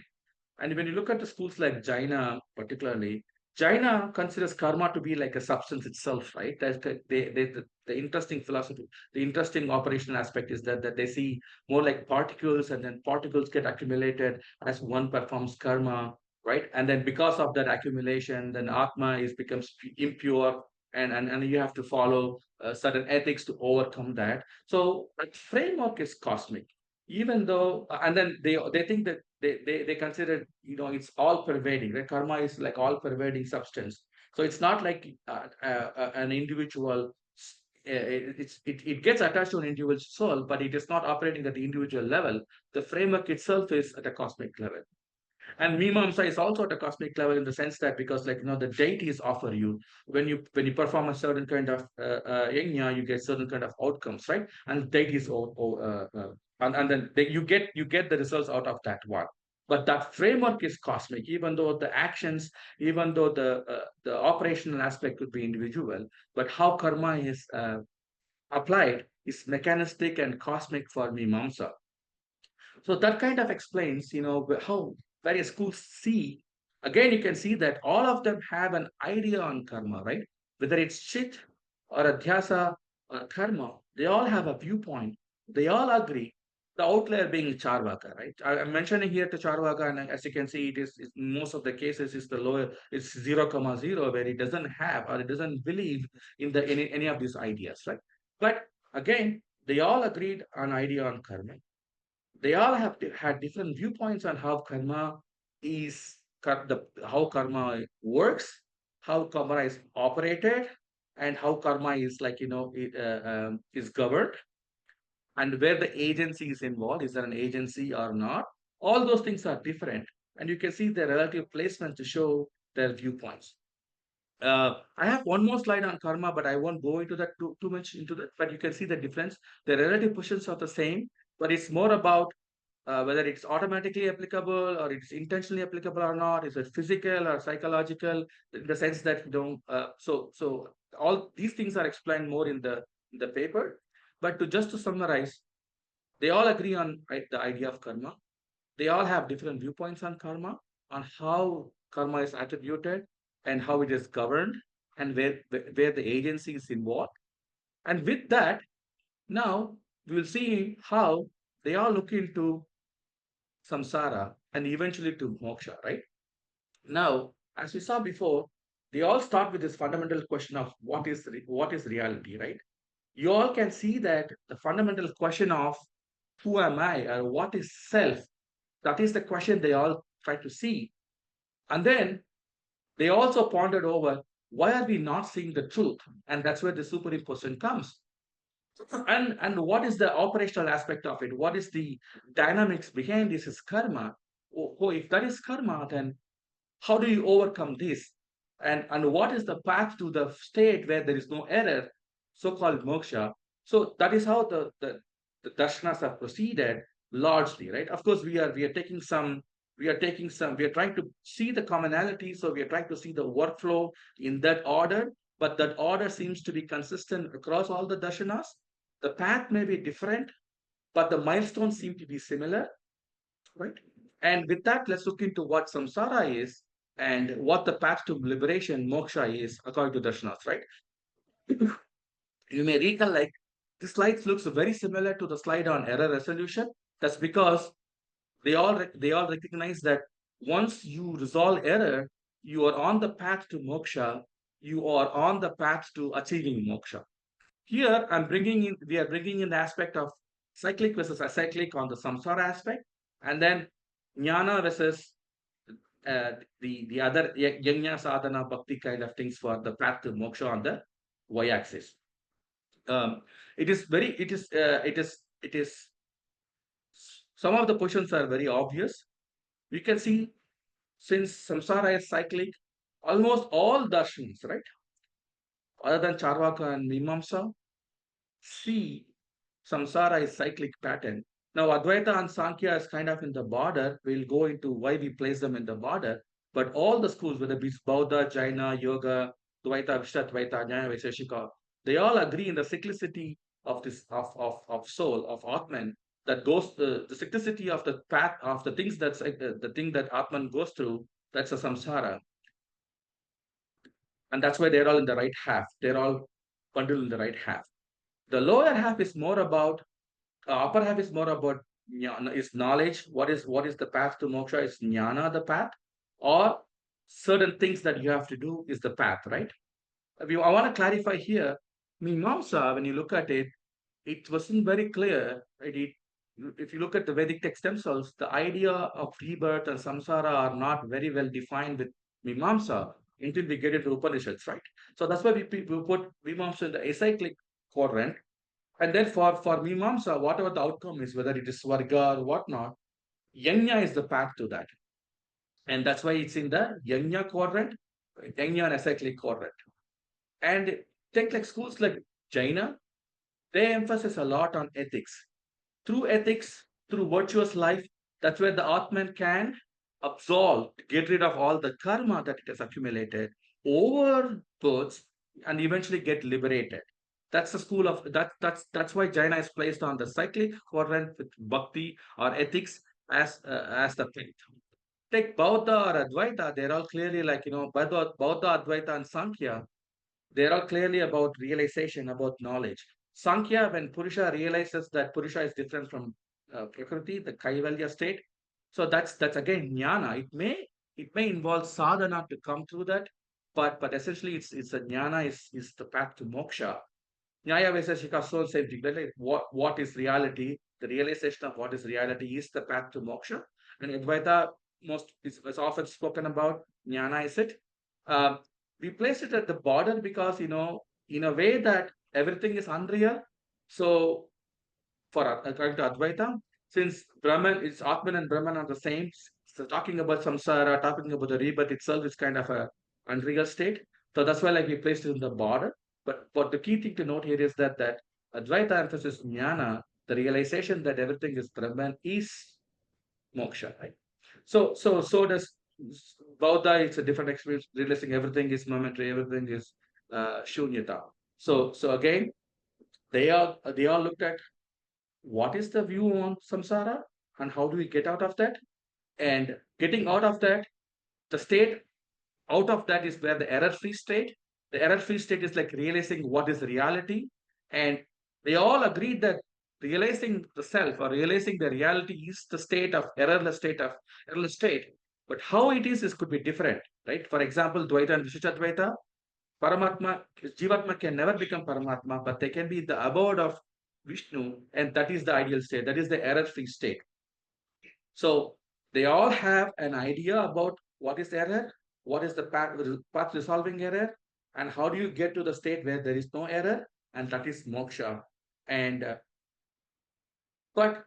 And when you look at the schools like Jaina, particularly, Jaina considers karma to be like a substance itself, right? The interesting philosophy, the interesting operational aspect is that they see more like particles, and then particles get accumulated as one performs karma, right? And then because of that accumulation, then Atma becomes impure, and you have to follow certain ethics to overcome that. So that framework is cosmic. even though, and then they think that they consider, it's all pervading, right? Karma is like all pervading substance. So it's not like an individual, it gets attached to an individual soul, but it is not operating at the individual level. The framework itself is at a cosmic level. And Mimamsa is also at a cosmic level, in the sense that, because, like, the deities offer you, when you perform a certain kind of yajna, you get certain kind of outcomes, right? And deities, and then you get the results out of that one. But that framework is cosmic, even though the actions, even though the operational aspect could be individual, but how karma is applied is mechanistic and cosmic for Mimamsa. So that kind of explains, how various schools see. Again, you can see that all of them have an idea on karma, right? Whether it's chit or adhyasa or karma, they all have a viewpoint. They all agree. The outlier being Charvaka, right? I'm mentioning here to Charvaka, and as you can see, in most of the cases is the lower, it's 0,0, where it doesn't have, or it doesn't believe in any of these ideas, right? But again, they all agreed on idea on karma. They all have had different viewpoints on how karma is, how karma works, how karma is operated, and how karma is, like, is governed, and where the agency is involved. Is there an agency or not? All those things are different, and you can see the relative placement to show their viewpoints. I have one more slide on karma, but I won't go into that too much into that. But you can see the difference. The relative positions are the same, but it's more about whether it's automatically applicable or it's intentionally applicable or not. Is it physical or psychological? In the sense that you don't. So all these things are explained more in the paper. But to summarize, they all agree on, right, the idea of karma. They all have different viewpoints on karma, on how karma is attributed and how it is governed, and where the agency is involved. And with that, now we will see how they all look into samsara and eventually to moksha, right? Now, as we saw before, they all start with this fundamental question of what is reality, right? You all can see that the fundamental question of who am I, or what is self, that is the question they all try to see. And then they also pondered over, why are we not seeing the truth? And that's where the superimposition comes. And what is the operational aspect of it? What is the dynamics behind this is karma? If that is karma, then how do you overcome this? And what is the path to the state where there is no error, so-called moksha? So that is how the darshanas have proceeded largely, right? Of course, we are trying to see the commonality, so we are trying to see the workflow in that order, but that order seems to be consistent across all the darshanas. The path may be different, but the milestones seem to be similar, right? And with that, let's look into what samsara is and what the path to liberation, moksha, is according to darshanas, right? You may recall, like, this slide looks very similar to the slide on error resolution. That's because they all recognize that once you resolve error, you are on the path to moksha. You are on the path to achieving moksha. Here, we are bringing in the aspect of cyclic versus acyclic on the samsara aspect, and then jnana versus the other yajna, sadhana, bhakti kind of things for the path to moksha on the y-axis. It is some of the positions are very obvious. You can see, since samsara is cyclic, almost all darshans, right, other than Charvaka and Mimamsa, see samsara is cyclic pattern. Now, Advaita and Sankhya is kind of in the border. We'll go into why we place them in the border. But all the schools, whether it be Bauddha, Jaina, Yoga, Dvaita, Vishtadvaita, Nyaya, Vaisheshika, they all agree in the cyclicity of this of soul, of Atman, that goes the cyclicity of the path of the things that's the thing that Atman goes through. That's a samsara, and that's why they're all in the right half. They're all bundled in the right half. The lower half is more about upper half is more about jnana, is knowledge. What is the path to moksha? Is jnana the path, or certain things that you have to do is the path, right? I want to clarify here. Mimamsa, when you look at it, it wasn't very clear, right? if you look at the Vedic text themselves, the idea of rebirth and samsara are not very well defined with Mimamsa until we get into Upanishads, right? So that's why we put Mimamsa in the acyclic quadrant. And then for Mimamsa, whatever the outcome is, whether it is Swarga or whatnot, Yajna is the path to that. And that's why it's in the Yajna quadrant, Yajna and acyclic quadrant. And take like schools like Jaina, they emphasize a lot on ethics. Through ethics, through virtuous life, that's where the Atman can absolve, get rid of all the karma that it has accumulated over births and eventually get liberated. That's the school of that's why Jaina is placed on the cyclic quadrant with bhakti or ethics as the faith. Take Bauddha or Advaita, they're all clearly like, Bauddha, Advaita, and Sankhya, they're all clearly about realization, about knowledge. Sankhya, when Purusha realizes that Purusha is different from Prakriti, the Kaivalya state. So that's again jnana. It may involve sadhana to come through that, but essentially it's a jnana is the path to moksha. Nyaya Vaiseshika soul same thing. Like what is reality? The realization of what is reality is the path to moksha. And Advaita is often spoken about. Jnana is it. Um, we place it at the border because in a way that everything is unreal. So for according to Advaita, since Brahman is Atman and Brahman are the same, so talking about samsara, talking about the rebirth itself is kind of a unreal state. So that's why like we placed it in the border. But the key thing to note here is that Advaita emphasizes jnana, the realization that everything is Brahman is moksha, right? So does Bauddha. It's a different experience, realizing everything is momentary, everything is shunyata. So again, they all looked at what is the view on samsara and how do we get out of that, and getting out of that, the state out of that is where the error-free state. The error-free state is like realizing what is reality, and they all agreed that realizing the self or realizing the reality is the state of errorless state. But how it is could be different, right? For example, Dvaita and Vishishtadvaita, Paramatma, Jivatma can never become Paramatma, but they can be the abode of Vishnu, and that is the ideal state. That is the error-free state. So they all have an idea about what is error, what is the path resolving error, and how do you get to the state where there is no error, and that is moksha. And but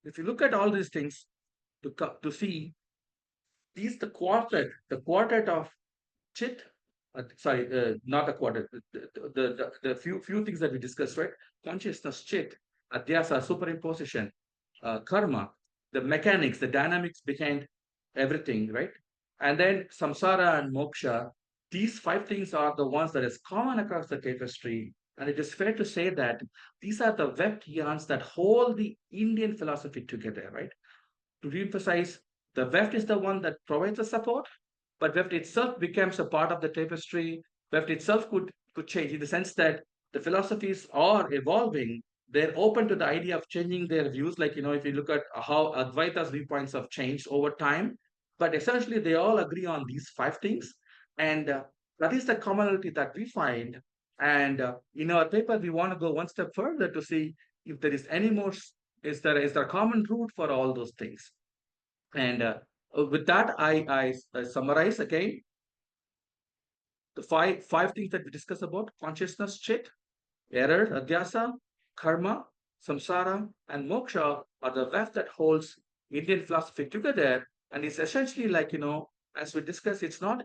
if you look at all these things to see these the quartet of chit. Not a quartet. The few things that we discussed, right? Consciousness, chit, adhyasa, superimposition, karma, the mechanics, the dynamics behind everything, right? And then samsara and moksha, these 5 things are the ones that is common across the tapestry. And it is fair to say that these are the Weft yarns that hold the Indian philosophy together, right? To reemphasize, the Weft is the one that provides the support, but Weft itself becomes a part of the tapestry. Weft itself could change in the sense that the philosophies are evolving. They're open to the idea of changing their views. Like, if you look at how Advaita's viewpoints have changed over time, but essentially they all agree on these 5 things. And that is the commonality that we find. And in our paper, we want to go one step further to see if there is any more, is there a common root for all those things. And with that, I summarize again the five things that we discussed about: consciousness, chit, error, adhyasa, karma, samsara, and moksha are the weft that holds Indian philosophy together. And it's essentially like, as we discussed, it's not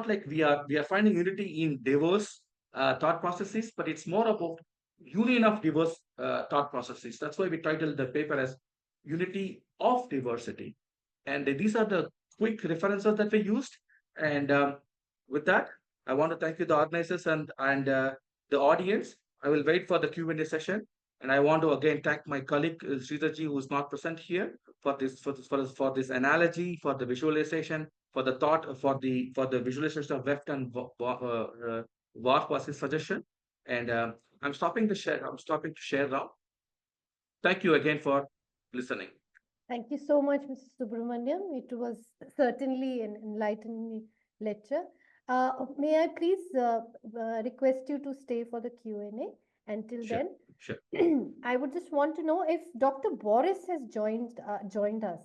like we are finding unity in diverse thought processes, but it's more about union of diverse thought processes. That's why we titled the paper as Unity of Diversity. And these are the quick references that we used. And with that, I want to thank you, the organizers and the audience. I will wait for the Q&A session. And I want to again thank my colleague Sreedhar ji, who is not present here, for this analogy, for the visualization, for the thought, for the visualization of Weft and Warp was his suggestion. And I'm stopping to share now. Thank you again for listening. Thank you so much, Mr. Subramanian. It was certainly an enlightening lecture. May I please request you to stay for the Q&A? Until Sure. then, Sure. I would just want to know if Dr. Boris has joined us.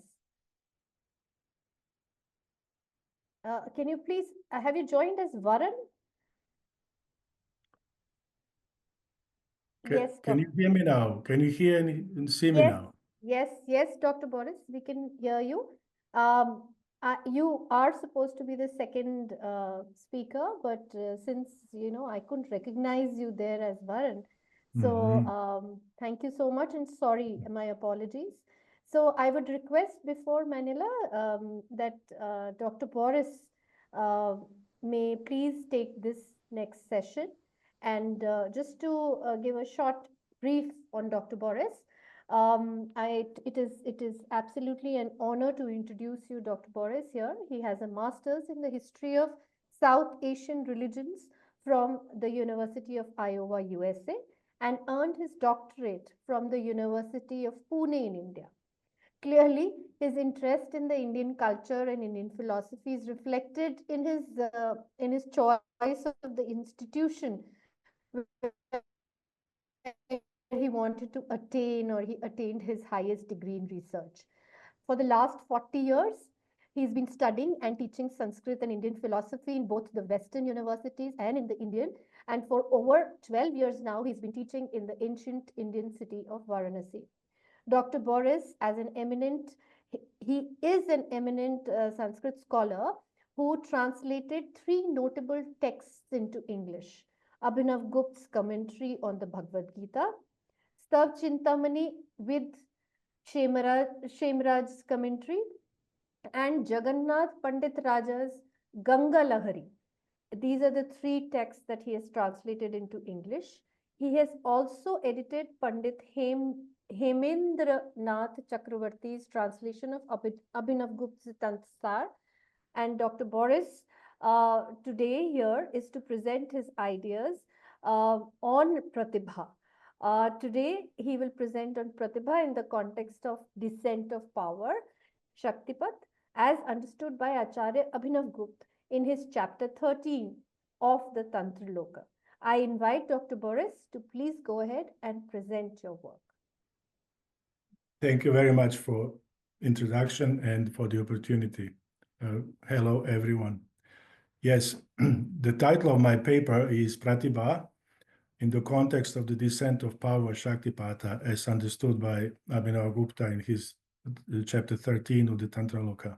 Can you please, have you joined us, Varun? Yes, Can you hear me now? Can you hear and see me Yes. now? Yes, Dr. Boris, we can hear you. You are supposed to be the second speaker, but since, I couldn't recognize you there as Varun. So thank you so much, and sorry, my apologies. So I would request before Manuela that Dr. Boris may please take this next session. And just to give a short brief on Dr. Boris, it is absolutely an honor to introduce you, Dr. Boris, here. He has a master's in the history of South Asian religions from the University of Iowa, USA, and earned his doctorate from the University of Pune in India. Clearly, his interest in the Indian culture and Indian philosophy is reflected in his choice of the institution he wanted to attain, or he attained his highest degree in research. For the last 40 years, he's been studying and teaching Sanskrit and Indian philosophy in both the Western universities and in the Indian. And for over 12 years now, he's been teaching in the ancient Indian city of Varanasi. Dr. Boris, he is an eminent Sanskrit scholar who translated 3 notable texts into English: Abhinavagupta's commentary on the Bhagavad Gita, Chintamani with Shemaraj's commentary, and Jagannath Pandit Raja's Ganga Lahari. These are the 3 texts that he has translated into English. He has also edited Pandit Hemendranath Chakravarti's translation of Abhinavagupta's Tantrāloka. And Dr. Boris today here is to present his ideas on Pratibhā. Today, he will present on Pratibhā in the context of descent of power, śaktipāta, as understood by Acharya Abhinavagupta in his chapter 13 of the Tantrāloka. I invite Dr. Boris to please go ahead and present your work. Thank you very much for introduction and for the opportunity. Hello, everyone. Yes, the title of my paper is Pratibhā in the context of the descent of power, śaktipāta, as understood by Abhinavagupta in his chapter 13 of the Tantrāloka.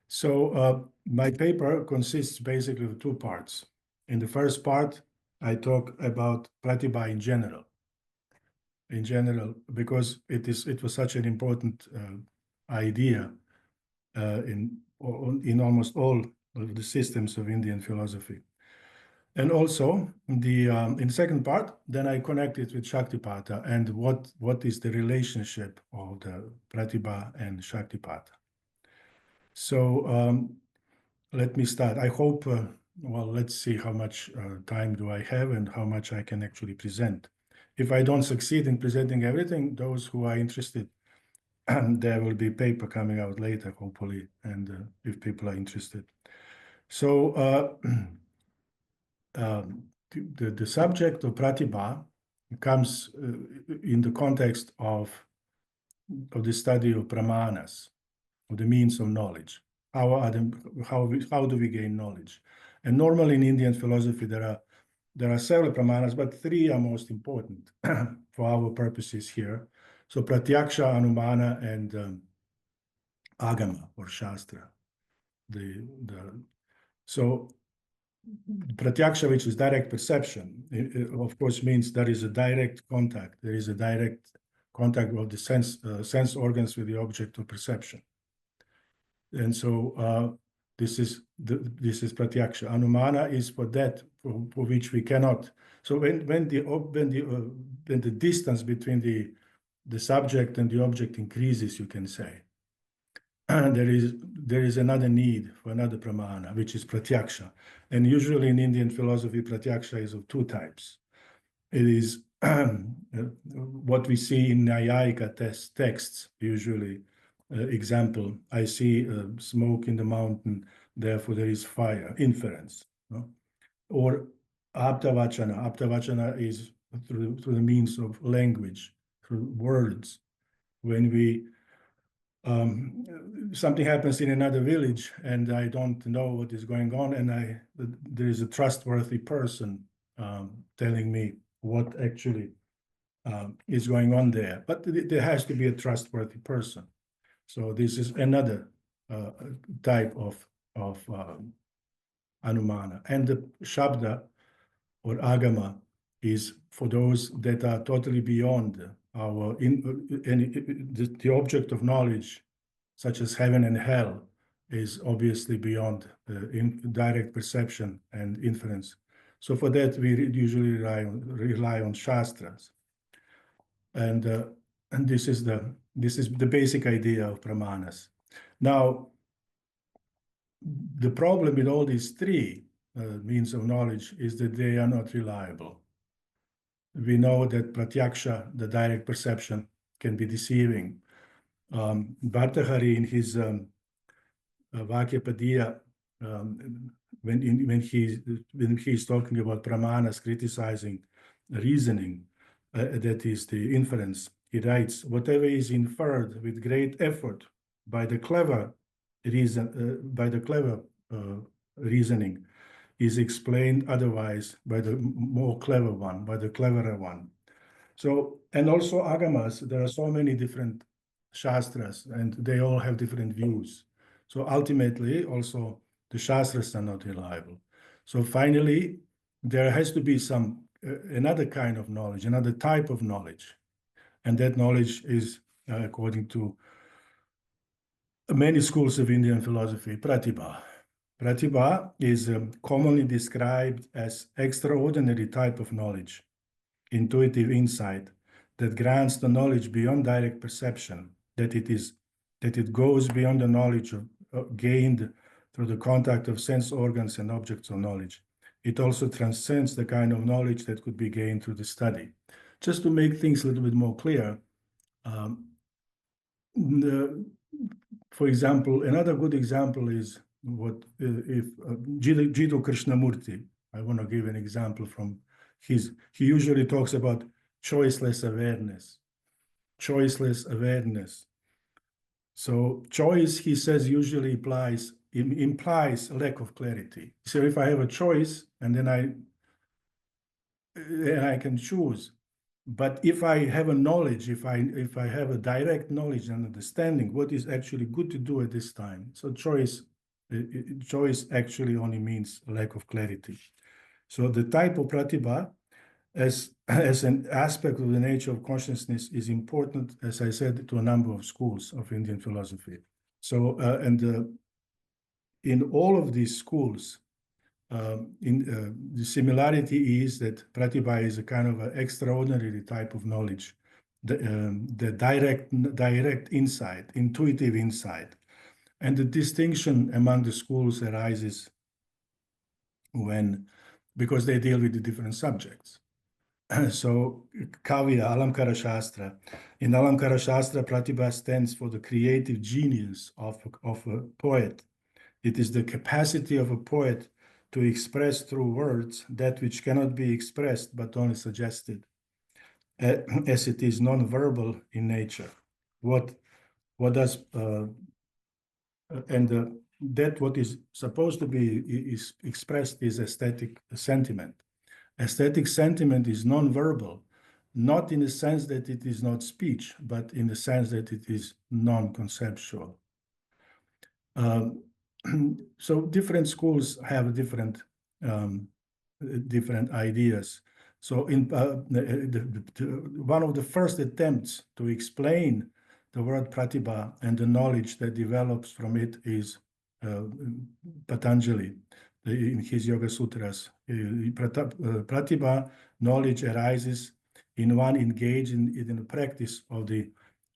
So my paper consists basically of 2 parts. In the first part, I talk about Pratibhā in general, because it was such an important idea in almost all of the systems of Indian philosophy. And also, in the second part, then I connect it with śaktipāta and what is the relationship of the Pratibhā and śaktipāta. So let me start. I hope, well, let's see how much time do I have and how much I can actually present. If I don't succeed in presenting everything, those who are interested, there will be paper coming out later, hopefully, and if people are interested. So the subject of Pratibhā comes in the context of the study of pramanas, of the means of knowledge. How do we gain knowledge? And normally in Indian philosophy, there are several pramanas, but 3 are most important for our purposes here. So pratyaksha, anumana, and agama or shastra. So pratyaksha, which is direct perception, of course means there is a direct contact. There is a direct contact of the sense organs with the object of perception. And so this is pratyaksha. Anumana is for that for which we cannot. So when the distance between the subject and the object increases, you can say, there is another need for another pramana, which is pratyaksha. And usually in Indian philosophy, pratyaksha is of 2 types. It is what we see in Nyayika texts, usually. Example, I see smoke in the mountain, therefore there is fire, inference. No? Or aptavachana. Aptavachana is through the means of language, through words. When we something happens in another village and I don't know what is going on, and there is a trustworthy person telling me what actually is going on there. But there has to be a trustworthy person. So this is another type of anumana. And the shabda or agama is for those that are totally beyond our the object of knowledge, such as heaven and hell, is obviously beyond direct perception and inference. So for that, we usually rely on shastras, and this is the basic idea of pramanas. Now, the problem with all these three means of knowledge is that they are not reliable. We know that pratyaksha, the direct perception, can be deceiving. Bhartahari in his Vakyapadya, when he's talking about pramanas, criticizing reasoning, that is the inference, he writes, whatever is inferred with great effort by the clever reasoning is explained otherwise by the more clever one, by the cleverer one. So, and also agamas, there are so many different shastras and they all have different views. So ultimately, also the shastras are not reliable. So finally, there has to be some another kind of knowledge, another type of knowledge. And that knowledge is, according to many schools of Indian philosophy, Pratibhā. Pratibhā is commonly described as extraordinary type of knowledge, intuitive insight that grants the knowledge beyond direct perception, that it goes beyond the knowledge gained through the contact of sense organs and objects of knowledge. It also transcends the kind of knowledge that could be gained through the study. Just to make things a little bit more clear, for example, another good example is what if Jiddu Krishnamurti, I want to give an example from he usually talks about choiceless awareness. Choiceless awareness. So choice, he says, usually implies lack of clarity. So if I have a choice and then I can choose, but if I have a knowledge, if I have a direct knowledge and understanding what is actually good to do at this time, so choice actually only means lack of clarity. So the type of pratibha as an aspect of the nature of consciousness is important, as I said, to a number of schools of Indian philosophy. So in all of these schools, the similarity is that pratibha is a kind of an extraordinary type of knowledge, the direct insight, intuitive insight. And the distinction among the schools arises because they deal with the different subjects. So Kavya, Alamkara Shastra. In Alamkara Shastra, pratibha stands for the creative genius of a poet. It is the capacity of a poet to express through words that which cannot be expressed but only suggested, as it is non-verbal in nature. What is supposed to be is expressed is aesthetic sentiment. Aesthetic sentiment is non-verbal, not in the sense that it is not speech, but in the sense that it is non-conceptual. So different schools have different ideas. So one of the first attempts to explain the word pratibha and the knowledge that develops from it is Patanjali in his Yoga Sutras. Pratibha, knowledge, arises in one engaged in the practice of the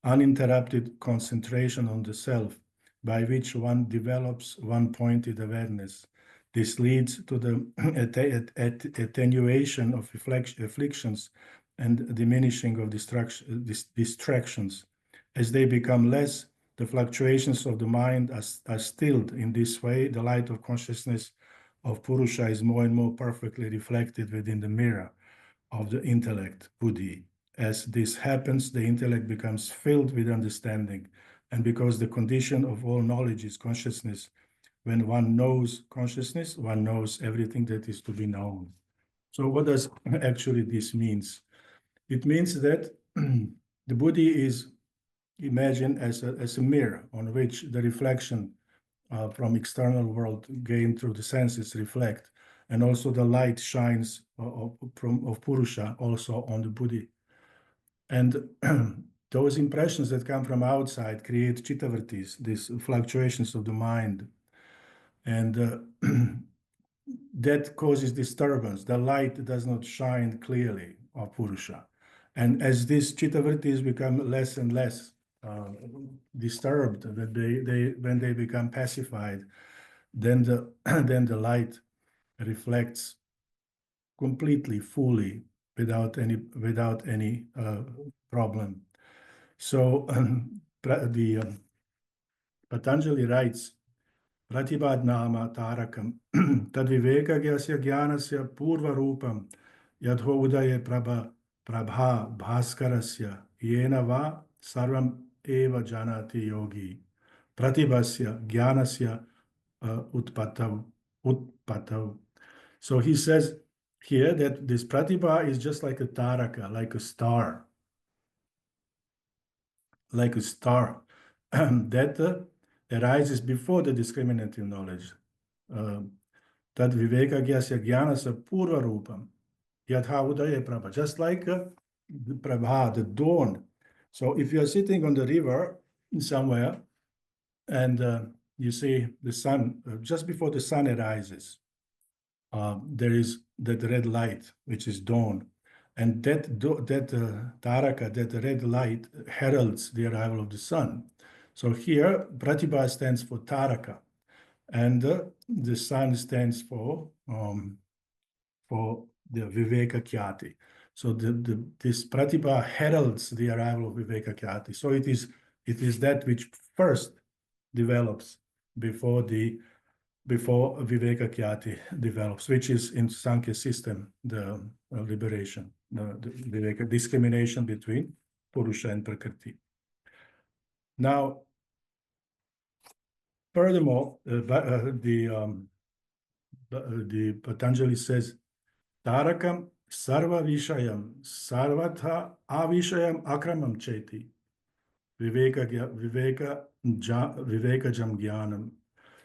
uninterrupted concentration on the self, by which one develops one-pointed awareness. This leads to the attenuation of afflictions and diminishing of distractions. As they become less, the fluctuations of the mind are stilled. In this way, the light of consciousness of Purusha is more and more perfectly reflected within the mirror of the intellect, buddhi. As this happens, the intellect becomes filled with understanding. And because the condition of all knowledge is consciousness, when one knows consciousness, one knows everything that is to be known. So what does actually this means? It means that the buddhi is imagined as a mirror on which the reflection from external world gained through the senses reflect, and also the light shines of Purusha also on the buddhi. And those impressions that come from outside create chittavartis, these fluctuations of the mind, and that causes disturbance. The light does not shine clearly of Purusha. And as these chittavartis become less and less disturbed, that when they become pacified, then the light reflects completely, fully, without any problem. So Patanjali writes, Pratibhā nama tarakam tadvivekagyasya jnanasya purva rupam yadho udaye prabha bhaskarasya yena va sarvam eva janati yogi pratibhasya jnanasya utpatav. So he says here that this pratibha is just like a taraka, like a star that arises before the discriminative knowledge. Tad viveka gyasya jnanasya purva rupam yatha udaya prabha, just like the prabha, the dawn. So if you are sitting on the river somewhere and you see the sun, just before the sun arises, there is that red light, which is dawn. And that taraka, that red light, heralds the arrival of the sun. So here, Pratibhā stands for taraka, and the sun stands for the Viveka Khyati. So this Pratibhā heralds the arrival of Viveka Khyati. So it is that which first develops before Viveka Khyati develops, which is in Sankhya system, the liberation, the Viveka, discrimination between Purusha and Prakriti. Now, furthermore, the Patanjali says, Tarakam sarva vishayam sarvatha avishayam akramam cheti viveka jam jnanam.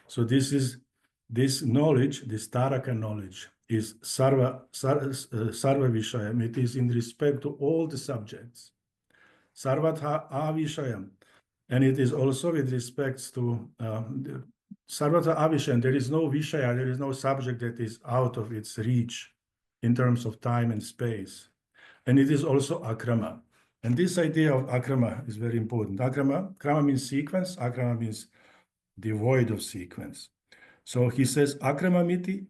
So this knowledge, this taraka knowledge, is sarva vishayam. It is in respect to all the subjects. Sarvatha avishayam. And it is also with respect to sarvata avishayam. There is no vishaya, there is no subject that is out of its reach in terms of time and space. And it is also akrama. And this idea of akrama is very important. Krama means sequence, akrama means devoid of sequence. So he says, akramamiti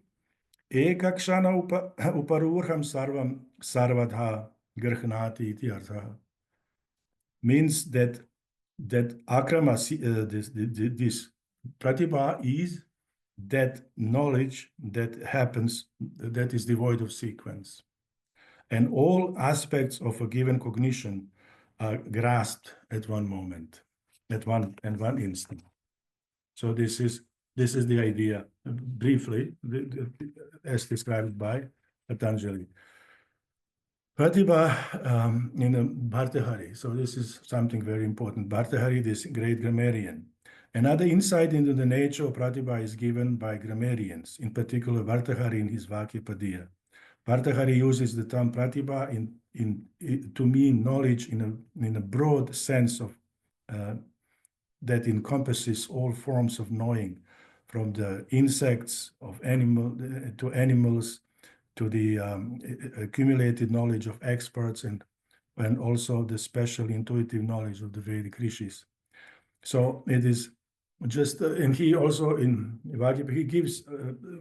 ekakshana uparurham sarvam sarvadha grhnati iti artha. Means that akrama, this pratibha is that knowledge that happens, that is devoid of sequence. And all aspects of a given cognition are grasped at one moment, at one instant. So this is the idea, briefly, as described by Patanjali. Pratibhā in Bhartahari. So this is something very important. Bhartahari, this great grammarian. Another insight into the nature of Pratibhā is given by grammarians, in particular Bhartahari in his Vakya-padiyya. Bhartahari uses the term Pratibhā to mean knowledge in a broad sense of that encompasses all forms of knowing, from the insects to animals, to the accumulated knowledge of experts, and also the special intuitive knowledge of the Vedic rishis. So it is just, and he also in Vakya, he gives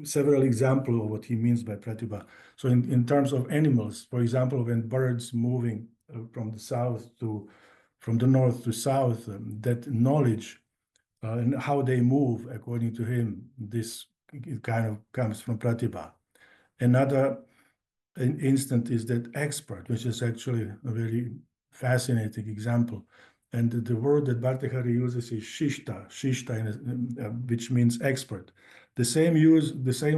several examples of what he means by Pratibhā. So in terms of animals, for example, when birds moving from the north to south, that knowledge and how they move according to him, this kind of comes from Pratibhā. Another instant is that expert, which is actually a very fascinating example. And the word that Bhartahari uses is shishta, which means expert. The same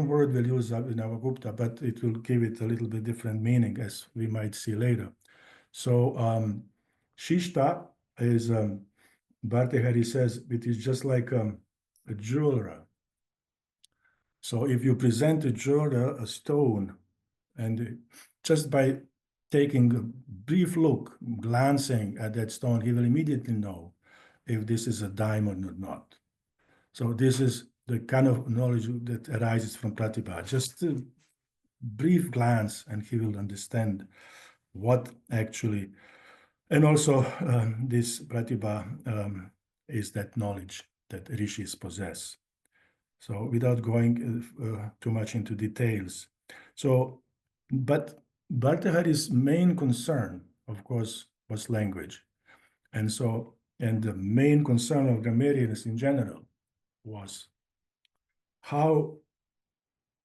word we'll use in Abhinavagupta, but it will give it a little bit different meaning, as we might see later. So shishta is, Bhartahari says, it is just like a jeweler. So if you present a jeweler a stone, and just by taking a brief look, glancing at that stone, he will immediately know if this is a diamond or not. So this is the kind of knowledge that arises from Pratibhā. Just a brief glance, and he will understand what actually, and also this Pratibhā is that knowledge that rishis possess. So without going too much into details. So, but Bhartahari's main concern, of course, was language. And so, and the main concern of grammarians in general was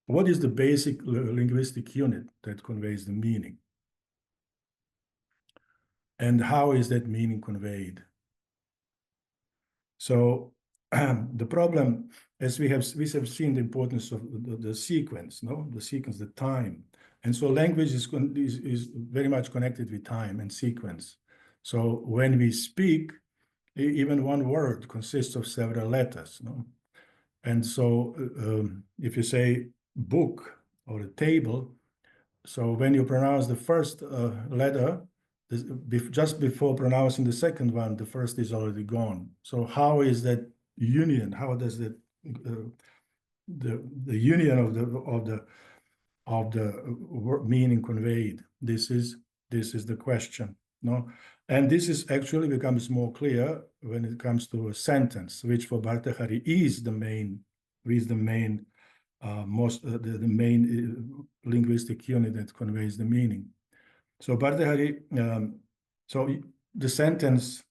what is the basic linguistic unit that conveys the meaning? And how is that meaning conveyed? So the problem, as we have seen the importance of the sequence, the sequence, the time. And so language is very much connected with time and sequence. So when we speak, even one word consists of several letters. And so if you say book or a table, so when you pronounce the first letter, just before pronouncing the second one, the first is already gone. So how is that union? How does that the union of the meaning conveyed? This is the question, and this is actually becomes more clear when it comes to a sentence, which for Bhartahari is the main linguistic unit that conveys the meaning. So Bhartahari, so the sentence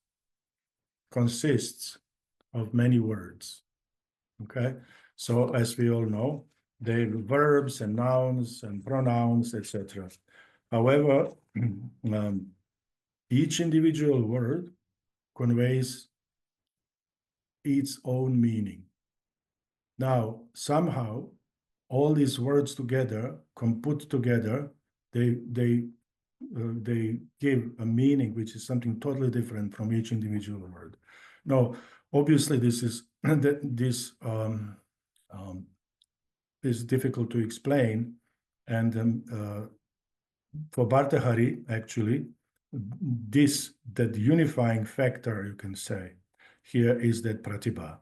consists of many words. Okay, so as we all know, they are verbs and nouns and pronouns, etc. However, each individual word conveys its own meaning. Now, somehow, all these words together, put together, they give a meaning which is something totally different from each individual word. Now, obviously, this is difficult to explain, and for Bhartahari, actually, that unifying factor, you can say, here is that Pratibhā.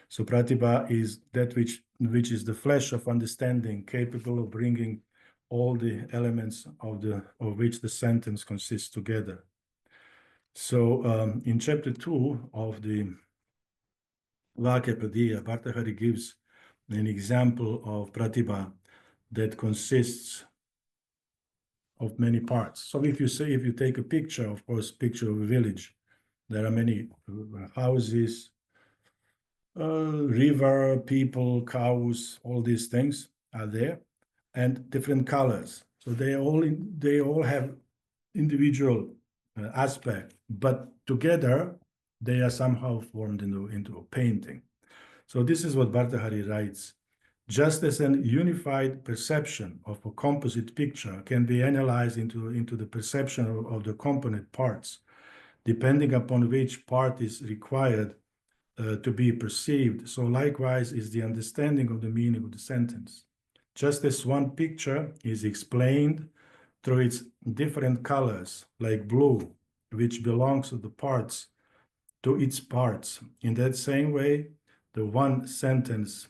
So Pratibhā is that which is the flesh of understanding, capable of bringing all the elements of which the sentence consists together. So in chapter 2 of the Vakyapadiyya, Bhartahari gives an example of Pratibhā that consists of many parts. So if you take a picture, of course, picture of a village, there are many houses, river, people, cows, all these things are there, and different colors. So they all have individual aspect, but together they are somehow formed into a painting. So this is what Bhartahari writes. Just as an unified perception of a composite picture can be analyzed into the perception of the component parts, depending upon which part is required to be perceived, so likewise is the understanding of the meaning of the sentence. Just as one picture is explained through its different colors, like blue, which belongs to its parts. In that same way, the one sentence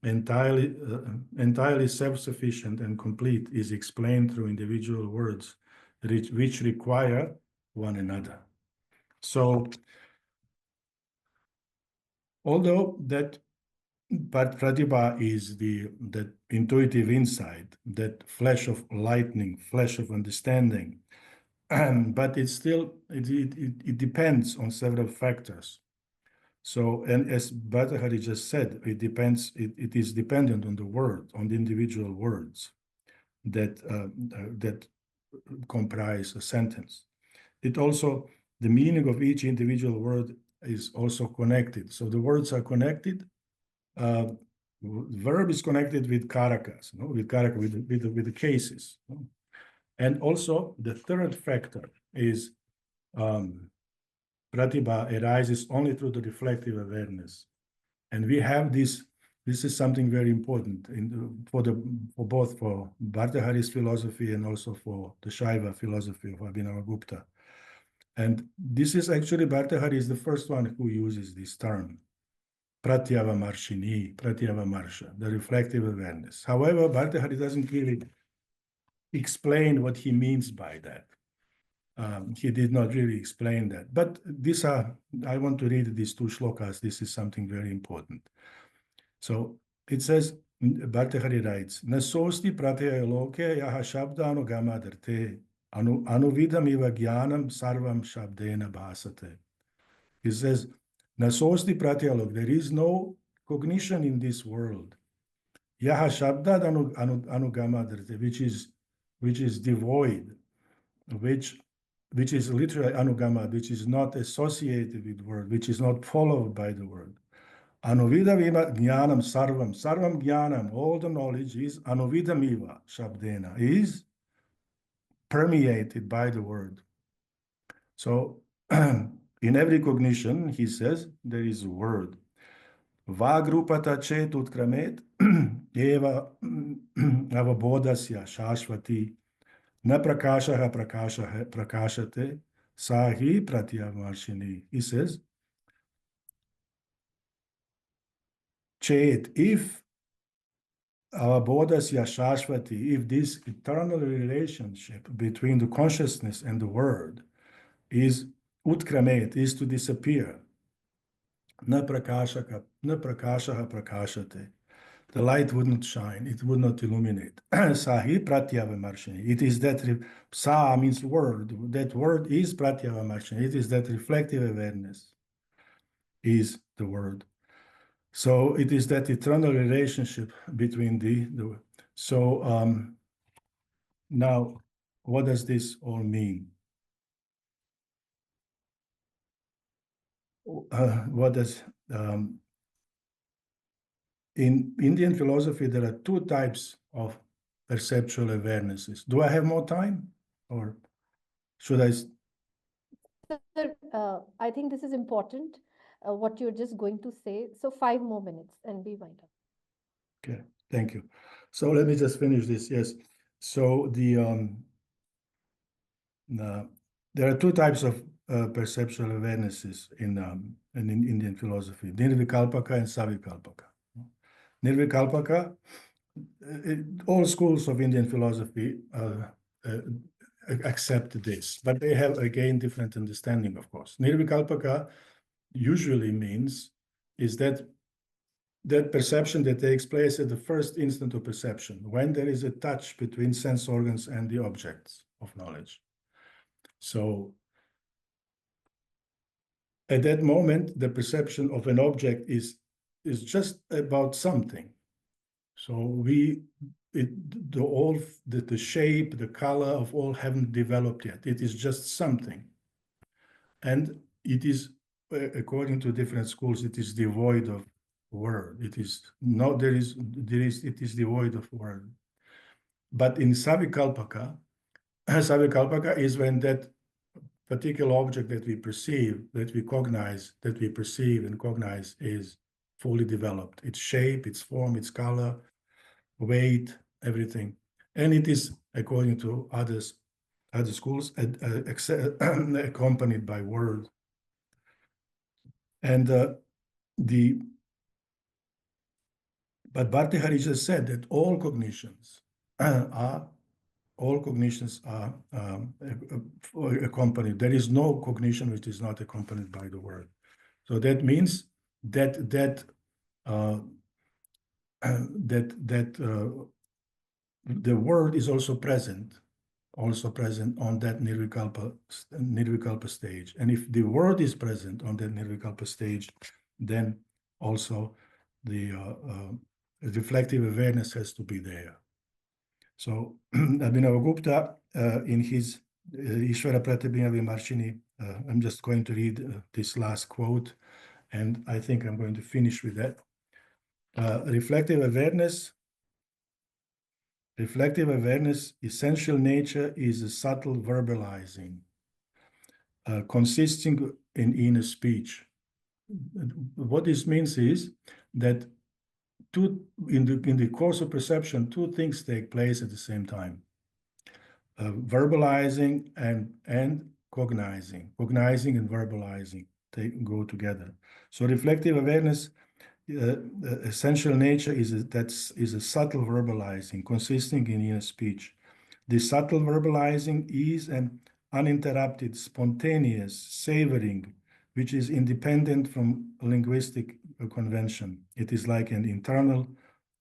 entirely self-sufficient and complete is explained through individual words which require one another. So although that Pratibhā is that intuitive insight, that flash of lightning, flash of understanding, but it depends on several factors. So, and as Bhartahari just said, it is dependent on the word, on the individual words. that comprise a sentence. It also, the meaning of each individual word is also connected. So the words are connected. Verb is connected with karakas, with the cases. And also the third factor is Pratibhā arises only through the reflective awareness. And we have this is something very important for both for Bhartahari's philosophy and also for the Shaiva philosophy of Abhinavagupta. And this is actually, Bhartahari is the first one who uses this term, Pratyavamarshini, Pratyavamarsha, the reflective awareness. However, Bhartahari doesn't really explain what he means by that. He did not really explain that. But I want to read these two shlokas. This is something very important. So it says, Bhartahari writes, Nasosti Tantrāloka yaha shabdano gamadarte anuvidam iva jnanam sarvam shabdena bhasate. He says, Nasosti Tantrāloka, there is no cognition in this world. Yaha shabdad anugamadarte, which is devoid, which is literally anugama, which is not associated with word, which is not followed by the word. Anuvidam iva jnanam sarvam jnanam, all the knowledge is anuvidam iva shabdena, is permeated by the word. So in every cognition, he says, there is a word. Vagrupata chet utkramet eva avabodasya shashvati na prakashaha prakashate sahi pratyavamarshini. He says, Chet, if avabodasya shashvati, if this eternal relationship between the consciousness and the word is utkramet, is to disappear, na prakashaha prakashate, the light wouldn't shine, it would not illuminate. Sahi pratyavamarshini. It is that, sa means word, that word is pratyavamarshini. It is that reflective awareness is the word. So it is that eternal relationship between the so now, what does this all mean? What does in Indian philosophy, there are two types of perceptual awarenesses. Do I have more time, or should I? Sir, I think this is important, what you're just going to say. So 5 more minutes and we wind up. Okay, thank you. So let me just finish this. Yes. So there are two types of perceptual awarenesses in Indian philosophy: nirvikalpaka and savikalpaka. Nirvikalpaka, all schools of Indian philosophy accept this, but they have again different understanding, of course. Nirvikalpaka usually means is that perception that takes place at the first instant of perception, when there is a touch between sense organs and the objects of knowledge. So at that moment, the perception of an object is just about something. So the shape, the color of all haven't developed yet. It is just something. And it is, according to different schools, it is devoid of word. It is not, it is devoid of word. But in Savikalpaka is when that particular object that we perceive, that we perceive and cognize is fully developed. Its shape, its form, its color, weight, everything. And it is, according to other schools, accompanied by word. And but Bhartahari just said that all cognitions are accompanied. There is no cognition which is not accompanied by the word. So that means that the word is also present on that nirvikalpa stage. And if the word is present on that nirvikalpa stage, then also the reflective awareness has to be there. So Abhinavagupta in his Ishvara Pratibhā Vimarshini, I'm just going to read this last quote, and I think I'm going to finish with that. Reflective awareness, essential nature is a subtle verbalizing, consisting in inner speech. What this means is that in the course of perception, two things take place at the same time. Verbalizing and cognizing and verbalizing, they go together. So reflective awareness, essential nature is a subtle verbalizing consisting in inner speech. This subtle verbalizing is an uninterrupted, spontaneous savoring, which is independent from linguistic convention. It is like an internal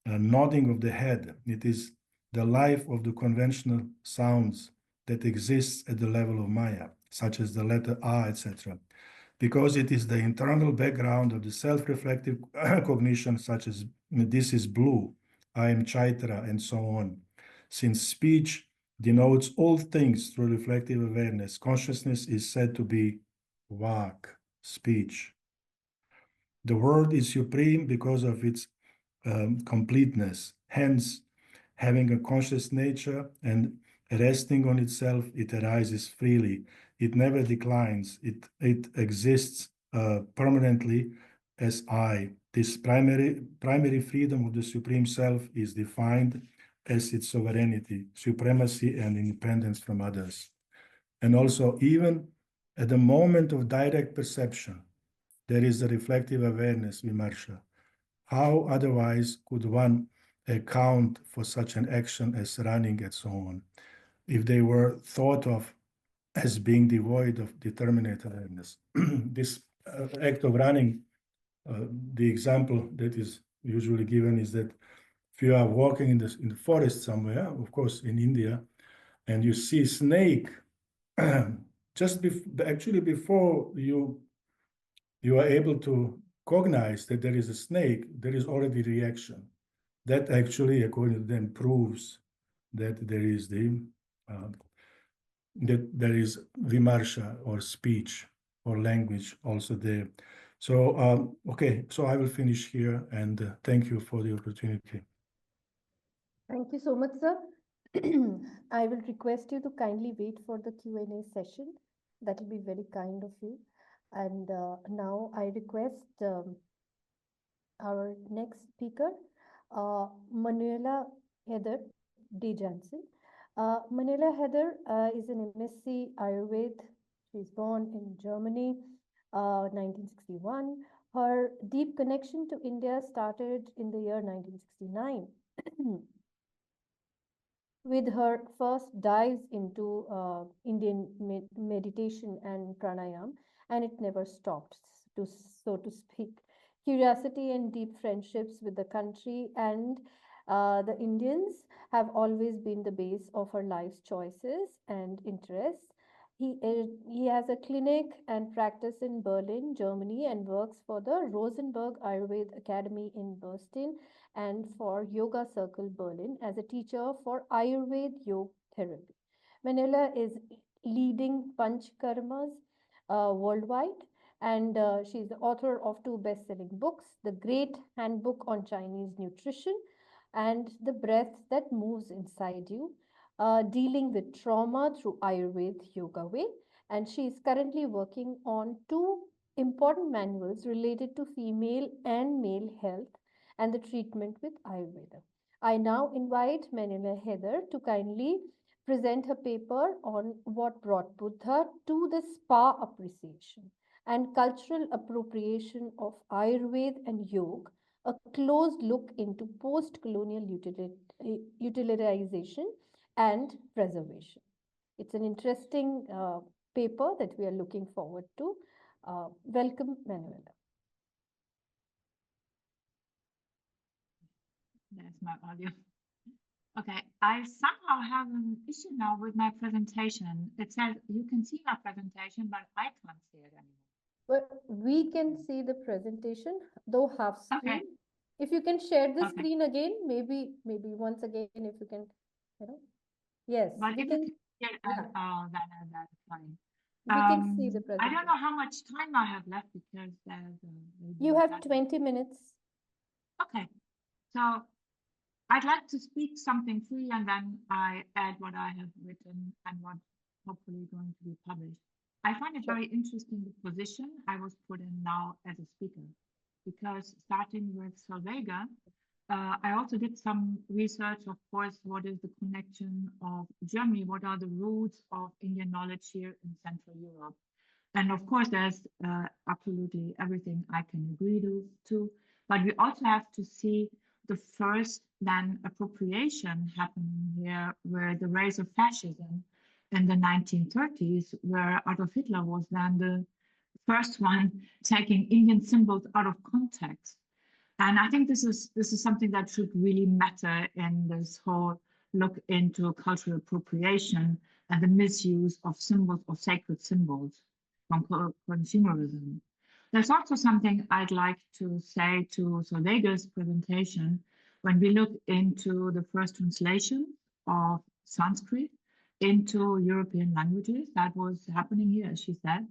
nodding of the head. It is the life of the conventional sounds that exists at the level of Maya, such as the letter A, etc. Because it is the internal background of the self-reflective cognition, such as this is blue, I am Chaitra, and so on. Since speech denotes all things through reflective awareness, consciousness is said to be Vak, speech. The word is supreme because of its completeness. Hence, having a conscious nature and resting on itself, it arises freely. It never declines. It exists permanently as I. This primary freedom of the Supreme Self is defined as its sovereignty, supremacy, and independence from others. And also, even at the moment of direct perception, there is a reflective awareness, vimarsha. How otherwise could one account for such an action as running and so on, if they were thought of as being devoid of determinate awareness? This act of running, the example that is usually given is that if you are walking in the forest somewhere, of course in India, and you see a snake, actually before you are able to cognize that there is a snake, there is already reaction. That actually, according to them, proves that there is vimarsha or speech or language also there. So, okay, so I will finish here, and thank you for the opportunity. Thank you so much, sir. I will request you to kindly wait for the Q&A session. That will be very kind of you. And now I request our next speaker, Manuela Heider de Jahnsen. Manuela Heider is an MSc Ayurveda. She's born in Germany, 1961. Her deep connection to India started in the year 1969 with her first dives into Indian meditation and pranayam, and it never stopped, so to speak. Curiosity and deep friendships with the country and the Indians have always been the base of her life's choices and interests. He has a clinic and practice in Berlin, Germany, and works for the Rosenberg Ayurveda Academy in Boston and for Yoga Circle Berlin as a teacher for Ayurveda Yoga Therapy. Manuela is leading Panchkarmas worldwide, and she's the author of 2 best-selling books, The Great Handbook on Chinese Nutrition and The Breath That Moves Inside You, dealing with trauma through Ayurveda Yoga Way. And she is currently working on 2 important manuals related to female and male health and the treatment with Ayurveda. I now invite Manuela Heider to kindly present her paper on what brought Buddha to the spa appreciation and cultural appropriation of Ayurveda and Yoga, a close look into post-colonial utilization and preservation. It's an interesting paper that we are looking forward to. Welcome, Manuela. There's my audio. Okay, I somehow have an issue now with my presentation. It says you can see my presentation, but I can't see it anymore. Well, we can see the presentation, though half screen. Okay. If you can share the screen again, maybe once again, if you can Hello? Yes, But we if can, you can hear, yeah. that's fine. We can see the I presentation. don't know how much time I have left because there's You have 20 minutes. Okay, so I'd like to speak something free and then I add what I have written and what hopefully going to be published. I find it very interesting the position I was put in now as a speaker, because starting with Solveiga, I also did some research, of course, what is the connection of Germany, what are the roots of Indian knowledge here in Central Europe. And of course, there's absolutely everything I can agree to, but we also have to see the first then appropriation happening here, where the rise of fascism in the 1930s, where Adolf Hitler was then the first one taking Indian symbols out of context. And I think this is something that should really matter in this whole look into cultural appropriation and the misuse of symbols, of sacred symbols from consumerism. There's also something I'd like to say to Solveiga's presentation. When we look into the first translation of Sanskrit into European languages, that was happening here, as she said,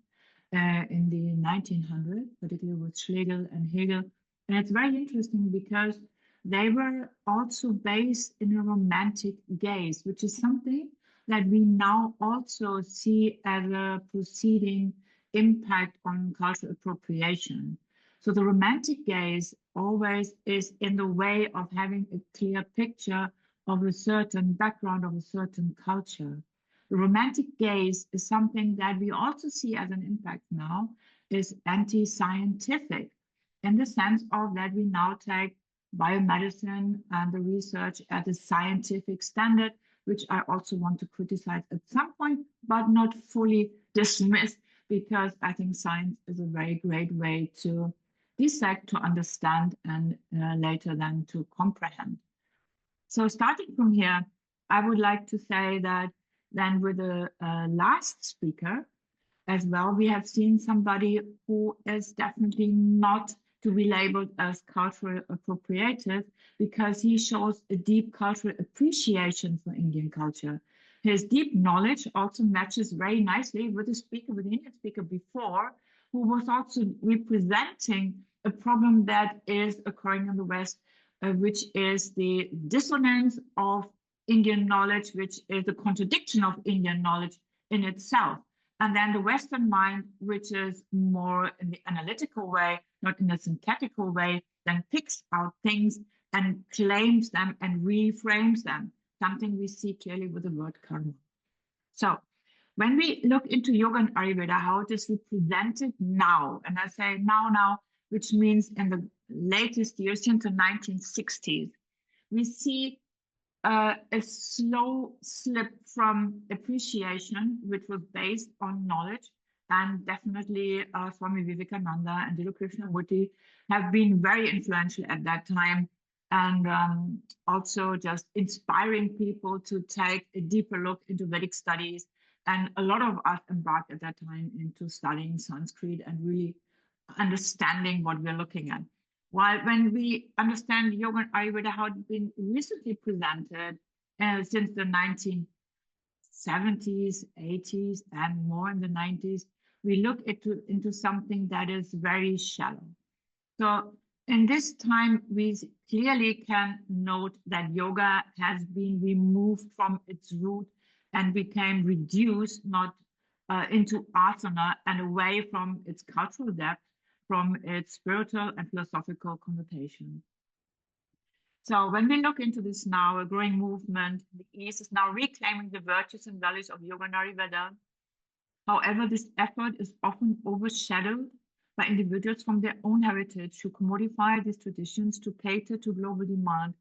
in the 1900s, particularly with Schlegel and Hegel. And it's very interesting because they were also based in a romantic gaze, which is something that we now also see as a proceeding impact on cultural appropriation. So the romantic gaze always is in the way of having a clear picture of a certain background, of a certain culture. The romantic gaze is something that we also see as an impact now, is anti-scientific, in the sense of that we now take biomedicine and the research at a scientific standard, which I also want to criticize at some point, but not fully dismiss, because I think science is a very great way to dissect, to understand, and later then to comprehend. So starting from here, I would like to say that then with the last speaker as well, we have seen somebody who is definitely not to be labeled as cultural appropriative, because he shows a deep cultural appreciation for Indian culture. His deep knowledge also matches very nicely with the speaker, with the Indian speaker before, who was also representing a problem that is occurring in the West, which is the dissonance of Indian knowledge, which is the contradiction of Indian knowledge in itself. And then the Western mind, which is more in the analytical way, not in a synthetical way, then picks out things and claims them and reframes them, something we see clearly with the word karma. So when we look into yoga and Ayurveda, how it is represented now, and I say now, which means in the latest years, since the 1960s, we see a slow slip from appreciation, which was based on knowledge, and definitely Swami Vivekananda and Guru Krishnamurti have been very influential at that time, and also just inspiring people to take a deeper look into Vedic studies. And a lot of us embarked at that time into studying Sanskrit and really understanding what we're looking at. While when we understand yoga and Ayurveda, how it's been recently presented since the 1970s, 80s, and more in the 90s, we look into something that is very shallow. So in this time, we clearly can note that yoga has been removed from its root and became reduced not into asana and away from its cultural depth, from its spiritual and philosophical connotation. So when we look into this now, a growing movement in the East is now reclaiming the virtues and values of yoga and Ayurveda. However, this effort is often overshadowed by individuals from their own heritage who commodify these traditions to cater to global demand,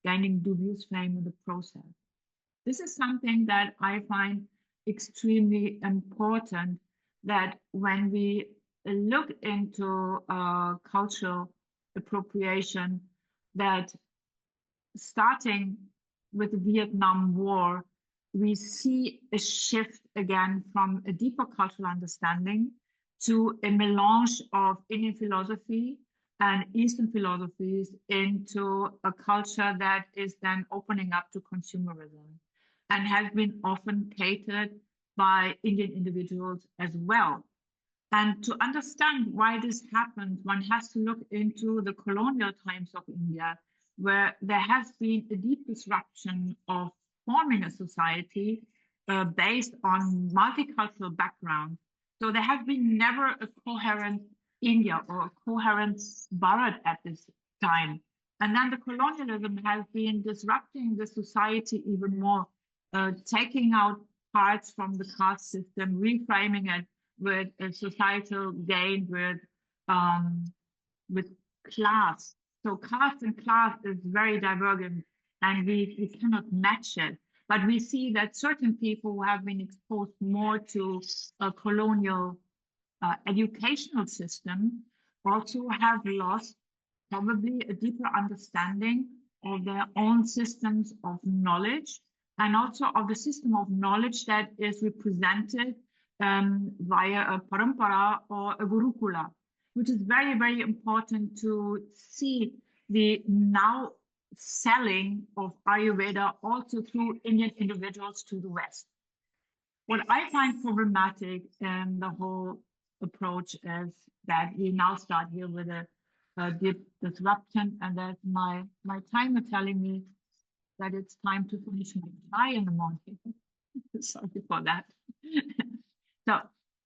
gaining dubious fame in the process. This is something that I find extremely important, that when we look into cultural appropriation, that starting with the Vietnam War, we see a shift again from a deeper cultural understanding to a melange of Indian philosophy and Eastern philosophies into a culture that is then opening up to consumerism. and has been often catered by Indian individuals as well. And to understand why this happens, one has to look into the colonial times of India, where there has been a deep disruption of forming a society based on multicultural background. So there has been never a coherent India or a coherent Bharat at this time. And then the colonialism has been disrupting the society even more, taking out parts from the caste system, reframing it with a societal gain with class. So caste and class is very divergent, and we cannot match it. But we see that certain people who have been exposed more to a colonial educational system also have lost probably a deeper understanding of their own systems of knowledge, and also of the system of knowledge that is represented via a parampara or a gurukula, which is very, very important to see the now selling of Ayurveda also through Indian individuals to the West. What I find problematic in the whole approach is that we now start here with a deep disruption, and that my timer telling me that it's time to finish my chai in the morning. Sorry for that. So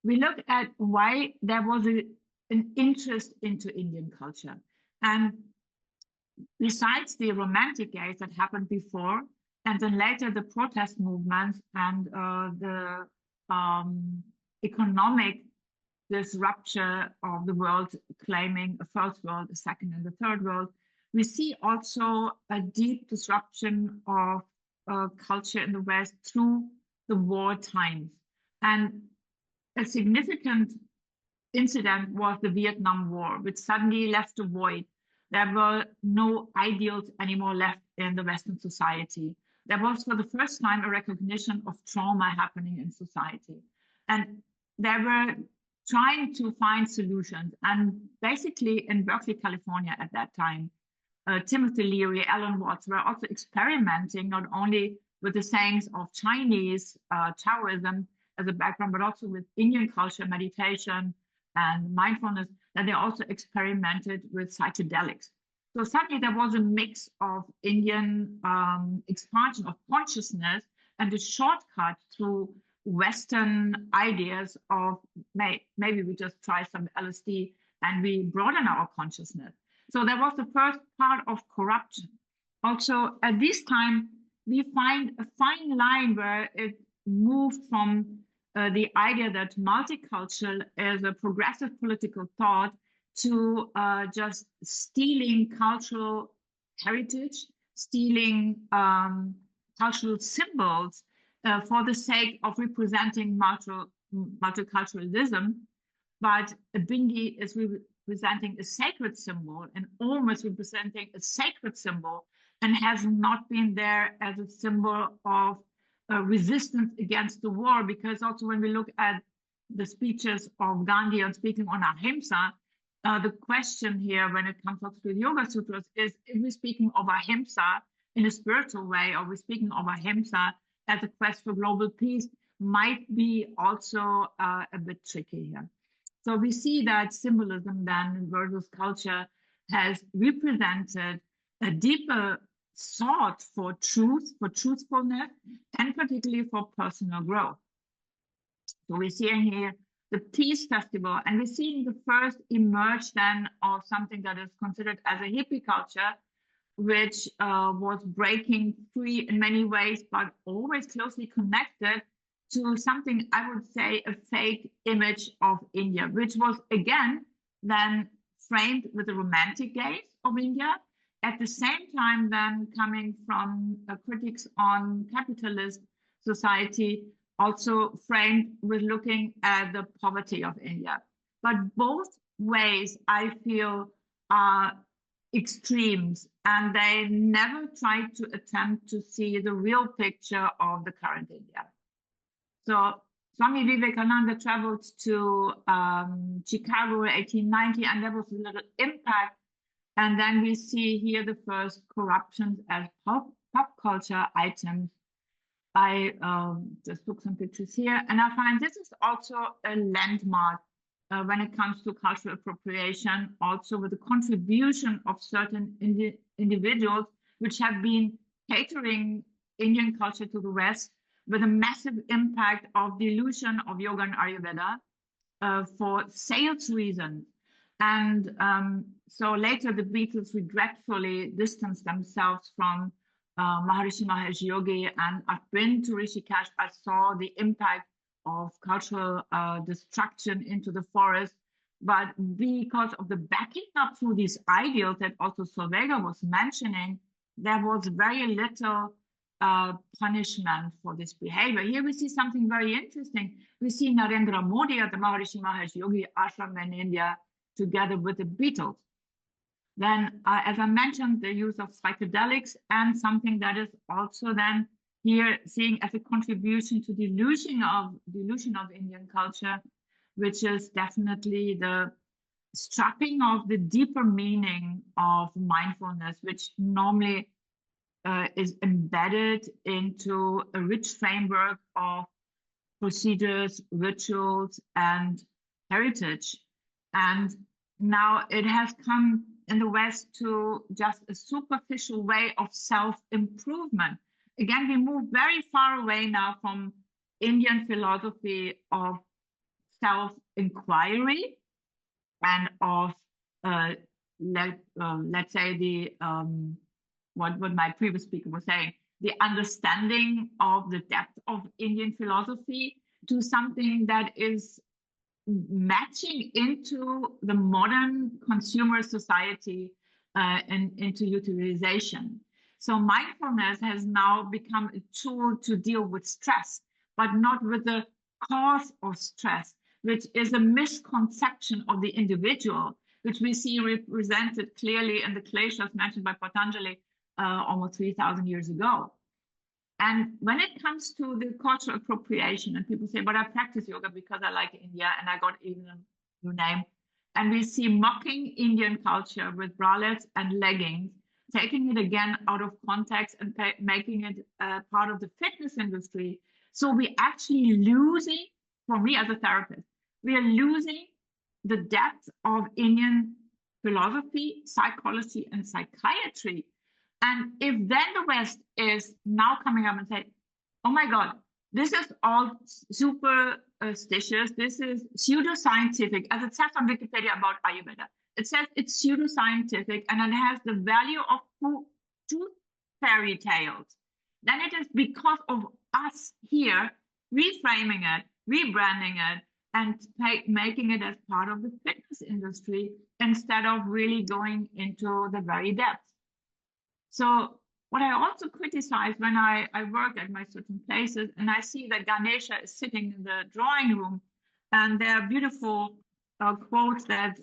we look at why there was an interest into Indian culture. And besides the romantic gaze that happened before, and then later the protest movements and the economic disruption of the world, claiming a first world, a second and a third world, we see also a deep disruption of culture in the West through the war times. And a significant incident was the Vietnam War, which suddenly left a void. There were no ideals anymore left in the Western society. There was, for the first time, a recognition of trauma happening in society. And they were trying to find solutions. And basically in Berkeley, California at that time, Timothy Leary, Alan Watts were also experimenting not only with the sayings of Chinese Taoism as a background, but also with Indian culture, meditation, and mindfulness, that they also experimented with psychedelics. So suddenly there was a mix of Indian expansion of consciousness and a shortcut through Western ideas of maybe we just try some LSD and we broaden our consciousness. So that was the first part of corruption. Also, at this time, we find a fine line where it moved from the idea that multicultural is a progressive political thought to just stealing cultural heritage, stealing cultural symbols for the sake of representing multiculturalism. But a bindi is representing a sacred symbol and almost representing a sacred symbol, and has not been there as a symbol of resistance against the war. Because also when we look at the speeches of Gandhi on speaking on ahimsa, the question here when it comes to the Yoga Sutras is, if we're speaking of ahimsa in a spiritual way, or we're speaking of ahimsa as a quest for global peace, might be also a bit tricky here. So we see that symbolism then versus culture has represented a deeper sought for truth, for truthfulness, and particularly for personal growth. So we're seeing here the Peace Festival, and we're seeing the first emerge then of something that is considered as a hippie culture, which was breaking free in many ways, but always closely connected to something, I would say, a fake image of India, which was again then framed with a romantic gaze of India, at the same time then coming from critics on capitalist society, also framed with looking at the poverty of India. But both ways, I feel, are extremes, and they never try to attempt to see the real picture of the current India. So Swami Vivekananda traveled to Chicago in 1890, and there was a little impact. And then we see here the first corruptions as pop culture items I just took some pictures here, and I find this is also a landmark when it comes to cultural appropriation, also with the contribution of certain individuals which have been catering Indian culture to the West, with a massive impact of dilution of yoga and Ayurveda for sales reasons. And so later the Beatles regretfully distanced themselves from Maharishi Mahesh Yogi, and I've been to Rishikesh. I saw the impact of cultural destruction into the forest, but because of the backing up through these ideals that also Solveiga was mentioning, there was very little punishment for this behavior. Here we see something very interesting. We see Narendra Modi at the Maharishi Mahesh Yogi ashram in India together with the Beatles. Then, as I mentioned, the use of psychedelics, and something that is also then here seeing as a contribution to delusion of Indian culture, which is definitely the stripping of the deeper meaning of mindfulness, which normally is embedded into a rich framework of procedures, rituals, and heritage. And now it has come in the West to just a superficial way of self-improvement. Again, we move very far away now from Indian philosophy of self-inquiry and of, let's say, the what my previous speaker was saying, the understanding of the depth of Indian philosophy, to something that is matching into the modern consumer society and into utilization. So mindfulness has now become a tool to deal with stress, but not with the cause of stress, which is a misconception of the individual, which we see represented clearly in the kleshas mentioned by Patanjali almost 3,000 years ago. And when it comes to the cultural appropriation, and people say, but I practice yoga because I like India and I got even a new name. And we see mocking Indian culture with bralettes and leggings, taking it again out of context and making it part of the fitness industry. So we're actually losing, for me as a therapist, we are losing the depth of Indian philosophy, psychology, and psychiatry. And if then the West is now coming up and saying, oh my God, this is all superstitious, this is pseudoscientific, as it says on Wikipedia about Ayurveda. It says it's pseudoscientific and it has the value of two fairy tales. Then it is because of us here reframing it, rebranding it, and making it as part of the fitness industry instead of really going into the very depths. So what I also criticize when I work at my certain places, and I see that Ganesha is sitting in the drawing room, and there are beautiful quotes that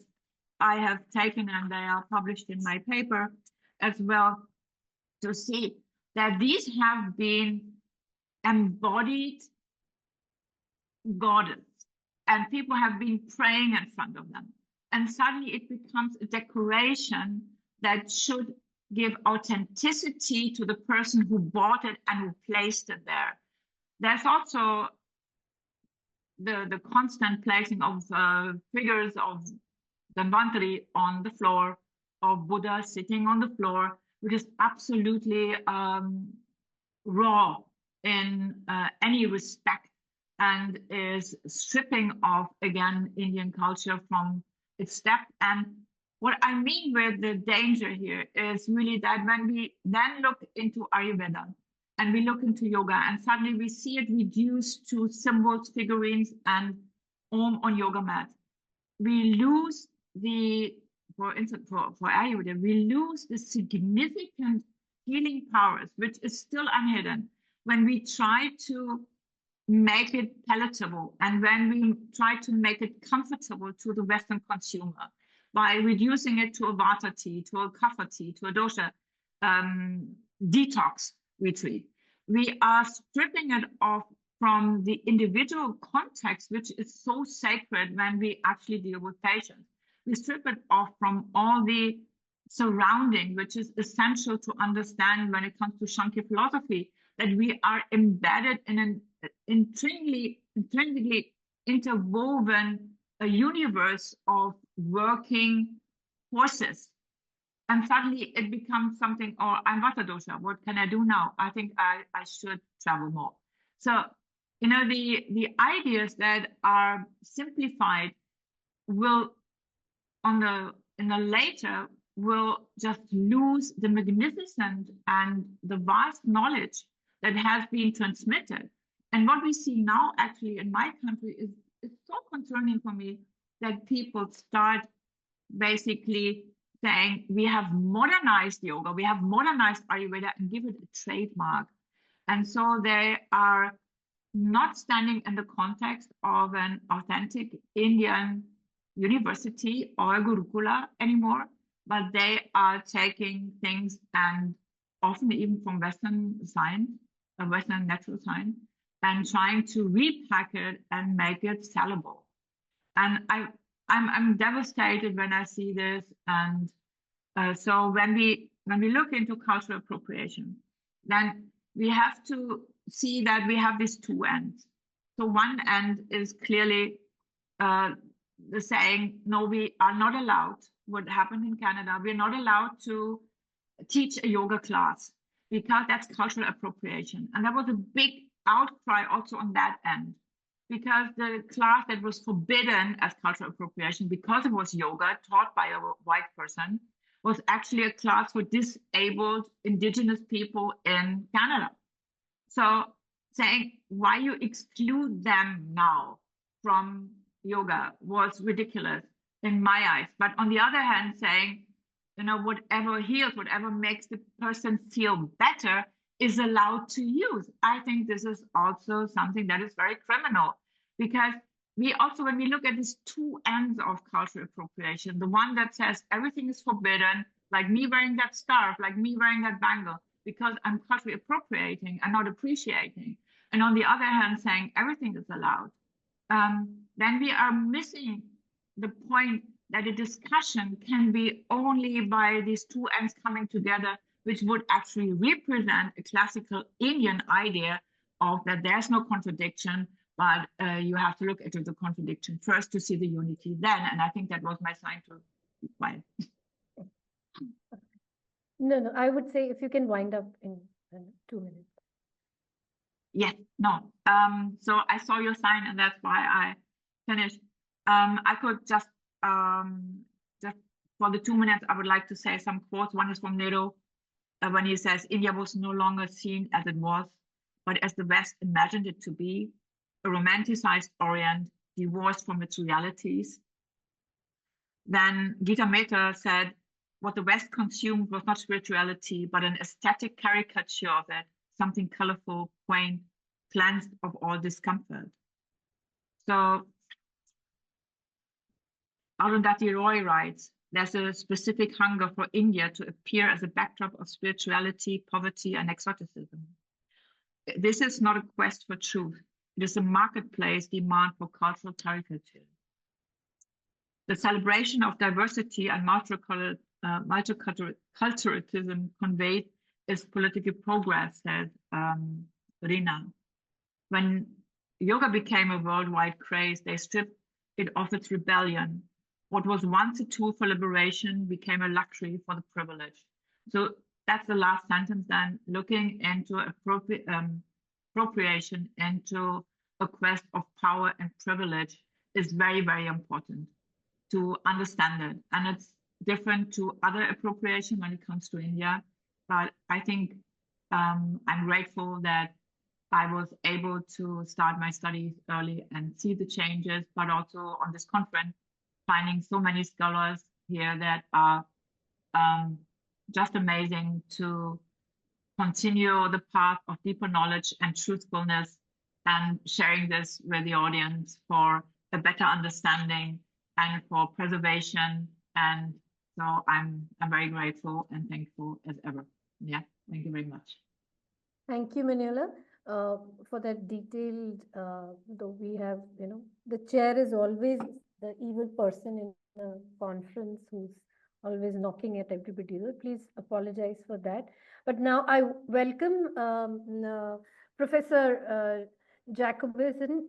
I have taken, and they are published in my paper as well, to see that these have been embodied goddess, and people have been praying in front of them. And suddenly it becomes a decoration that should give authenticity to the person who bought it and who placed it there. There's also the constant placing of figures of Dhanvantari on the floor, of Buddha sitting on the floor, which is absolutely raw in any respect, and is stripping off, again, Indian culture from its depth. And what I mean with the danger here is really that when we then look into Ayurveda and we look into yoga, and suddenly we see it reduced to symbols, figurines, and Om on yoga mat, we lose the, for instance, for Ayurveda, we lose the significant healing powers, which is still unhidden, when we try to make it palatable and when we try to make it comfortable to the Western consumer, by reducing it to a Vata tea, to a Kapha tea, to a dosha detox retreat. We are stripping it off from the individual context, which is so sacred when we actually deal with patients. We strip it off from all the surrounding, which is essential to understand when it comes to Shankya philosophy, that we are embedded in an intrinsically interwoven a universe of working forces. And suddenly it becomes something, oh, I'm Vata dosha. What can I do now? I think I should travel more. So, you know, the ideas that are simplified will, in the later, will just lose the magnificent and the vast knowledge that has been transmitted. And what we see now actually in my country is so concerning for me, that people start basically saying we have modernized yoga, we have modernized Ayurveda and give it a trademark. And so they are not standing in the context of an authentic Indian university or Gurukula anymore, but they are taking things, and often even from Western science, Western natural science, and trying to repack it and make it sellable. And I'm devastated when I see this. And so when we look into cultural appropriation, then we have to see that we have these two ends. So one end is clearly the saying, no, we are not allowed, what happened in Canada, we're not allowed to teach a yoga class because that's cultural appropriation. And there was a big outcry also on that end, because the class that was forbidden as cultural appropriation because it was yoga taught by a white person was actually a class for disabled Indigenous people in Canada. So saying why you exclude them now from yoga was ridiculous in my eyes. But on the other hand, saying, you know, whatever heals, whatever makes the person feel better is allowed to use. I think this is also something that is very criminal, because we also, when we look at these two ends of cultural appropriation, the one that says everything is forbidden, like me wearing that scarf, like me wearing that bangle, because I'm culturally appropriating and not appreciating. And on the other hand, saying everything is allowed, then we are missing the point that a discussion can be only by these two ends coming together, which would actually represent a classical Indian idea of that there's no contradiction, but you have to look at the contradiction first to see the unity then. And I think that was my sign to be quiet. No, I would say if you can wind up in 2 minutes. Yes, no. So I saw your sign, and that's why I finished. I could just for the 2 minutes, I would like to say some quotes. One is from Nehru, when he says, India was no longer seen as it was, but as the West imagined it to be, a romanticized Orient, divorced from its realities. Then Gita Mehta said, what the West consumed was not spirituality, but an aesthetic caricature of it, something colorful, quaint, cleansed of all discomfort. So Arundhati Roy writes, there's a specific hunger for India to appear as a backdrop of spirituality, poverty, and exoticism. This is not a quest for truth. It is a marketplace demand for cultural caricature. The celebration of diversity and multiculturalism conveyed is political progress, said Rina. When yoga became a worldwide craze, they stripped it of its rebellion. What was once a tool for liberation became a luxury for the privileged. So that's the last sentence then, looking into appropriation into a quest of power and privilege is very, very important to understand it. And it's different to other appropriation when it comes to India. But I think I'm grateful that I was able to start my studies early and see the changes, but also on this conference, finding so many scholars here that are just amazing to continue the path of deeper knowledge and truthfulness, and sharing this with the audience for a better understanding and for preservation. And so I'm very grateful and thankful as ever. Yeah, thank you very much. Thank you, Manuela, for that detailed, though we have, the chair is always the evil person in a conference who's always knocking at everybody's door. Please apologize for that. But now I welcome Professor Jacobsen,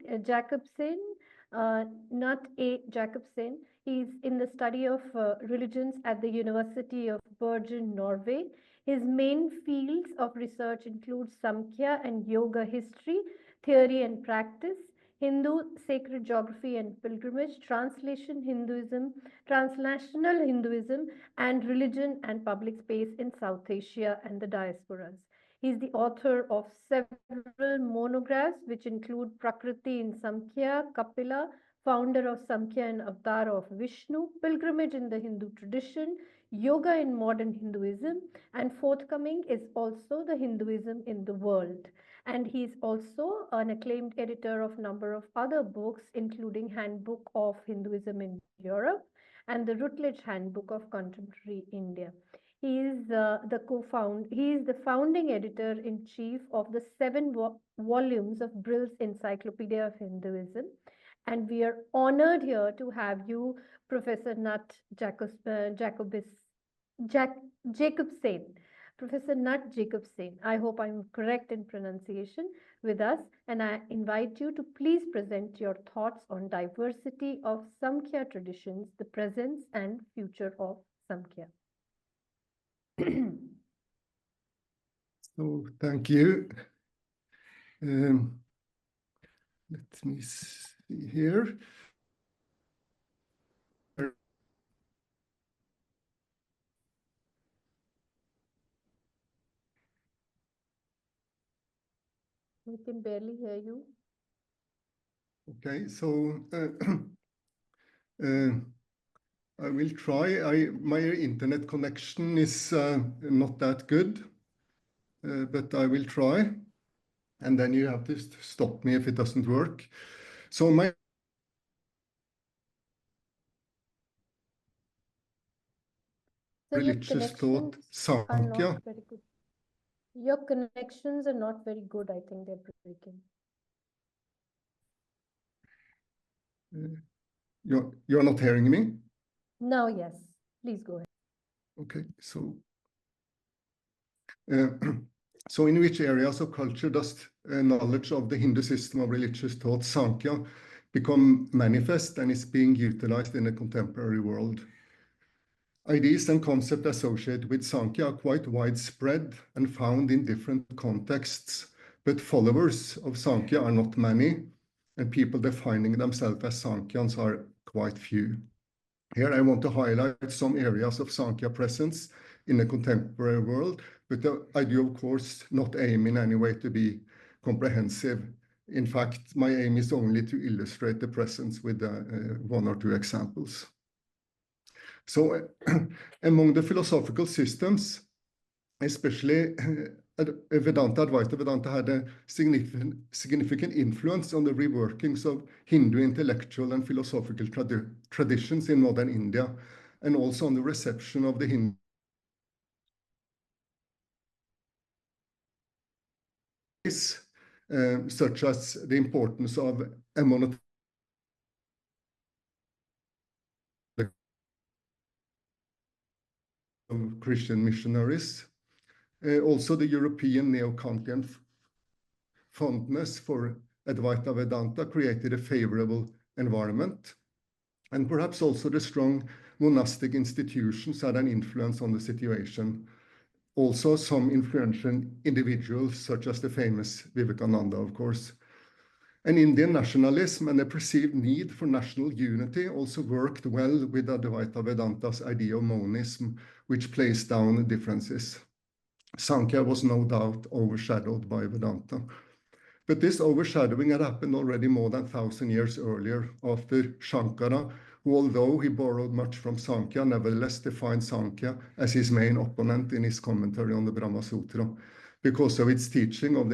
not A. Jacobsen. He's in the study of religions at the University of Bergen, Norway. His main fields of research include Samkhya and Yoga history, theory and practice, Hindu sacred geography and pilgrimage, translation Hinduism, transnational Hinduism, and religion and public space in South Asia and the diasporas. He is the author of several monographs, which include Prakriti in Samkhya, Kapila, founder of Samkhya and Avatar of Vishnu, pilgrimage in the Hindu tradition, yoga in modern Hinduism, and forthcoming is also the Hinduism in the world. And he's also an acclaimed editor of a number of other books, including Handbook of Hinduism in Europe and the Routledge Handbook of Contemporary India. He is the founding editor-in-chief of the 7 volumes of Brill's Encyclopedia of Hinduism. And we are honored here to have you, Professor Nat Jacobsen. Professor Nat Jacobsen, I hope I'm correct in pronunciation, with us, and I invite you to please present your thoughts on diversity of Samkhya traditions, the presence and future of Samkhya. So thank you. Let me see here. We can barely hear you. Okay, so I will try. My internet connection is not that good, but I will try. And then you have to stop me if it doesn't work. So my religious thought, Samkhya. Your connections are not very good. I think they're breaking. You're not hearing me? Now, yes. Please go ahead. Okay, so so in which areas of culture does knowledge of the Hindu system of religious thought, Samkhya, become manifest and is being utilized in the contemporary world? Ideas and concepts associated with Samkhya are quite widespread and found in different contexts, but followers of Samkhya are not many, and people defining themselves as Sankhyans are quite few. Here I want to highlight some areas of Samkhya presence in the contemporary world, but I do, of course, not aim in any way to be comprehensive. In fact, my aim is only to illustrate the presence with 1 or 2 examples. So among the philosophical systems, especially Vedanta, Advaita Vedanta had a significant influence on the reworkings of Hindu intellectual and philosophical traditions in modern India, and also on the reception of the Hindu such as the importance of a monotheistic of Christian missionaries. Also the European neo-Kantian fondness for Advaita Vedanta created a favorable environment, and perhaps also the strong monastic institutions had an influence on the situation. Also some influential individuals, such as the famous Vivekananda, of course. And Indian nationalism and the perceived need for national unity also worked well with Advaita Vedanta's idea of monism, which plays down differences. Samkhya was no doubt overshadowed by Vedanta. But this overshadowing had happened already more than 1,000 years earlier, after Shankara, who, although he borrowed much from Samkhya, nevertheless defined Samkhya as his main opponent in his commentary on the Brahma Sutra, because of its teaching of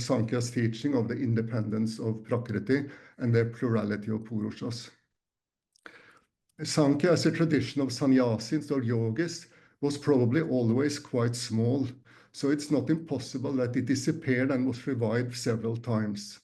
Sankhya's teaching of the independence of Prakriti and the plurality of Purushas. Samkhya, as a tradition of sannyasis or yogis, was probably always quite small, so it's not impossible that it disappeared and was revived several times.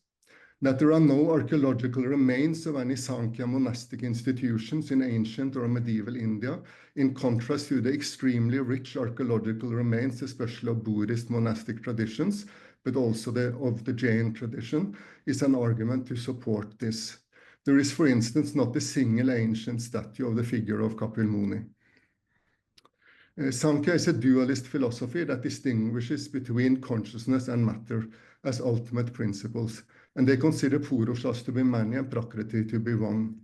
that there are no archaeological remains of any Sankhya monastic institutions in ancient or medieval India, in contrast to the extremely rich archaeological remains, especially of Buddhist monastic traditions, but also of the Jain tradition, is an argument to support this. There is, for instance, not a single ancient statue of the figure of Kapil Muni. Sankhya is a dualist philosophy that distinguishes between consciousness and matter as ultimate principles, and they consider Purushas to be many and Prakriti to be one.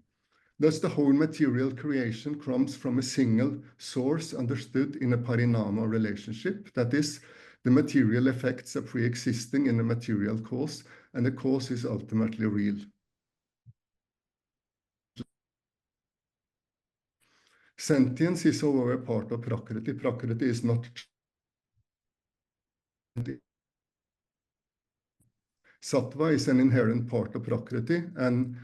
Thus, the whole material creation comes from a single source understood in a parinama relationship, that is, the material effects are pre-existing in the material cause, and the cause is ultimately real. Sentience is, however, part of Prakriti. Prakriti is not. Sattva is an inherent part of Prakriti, and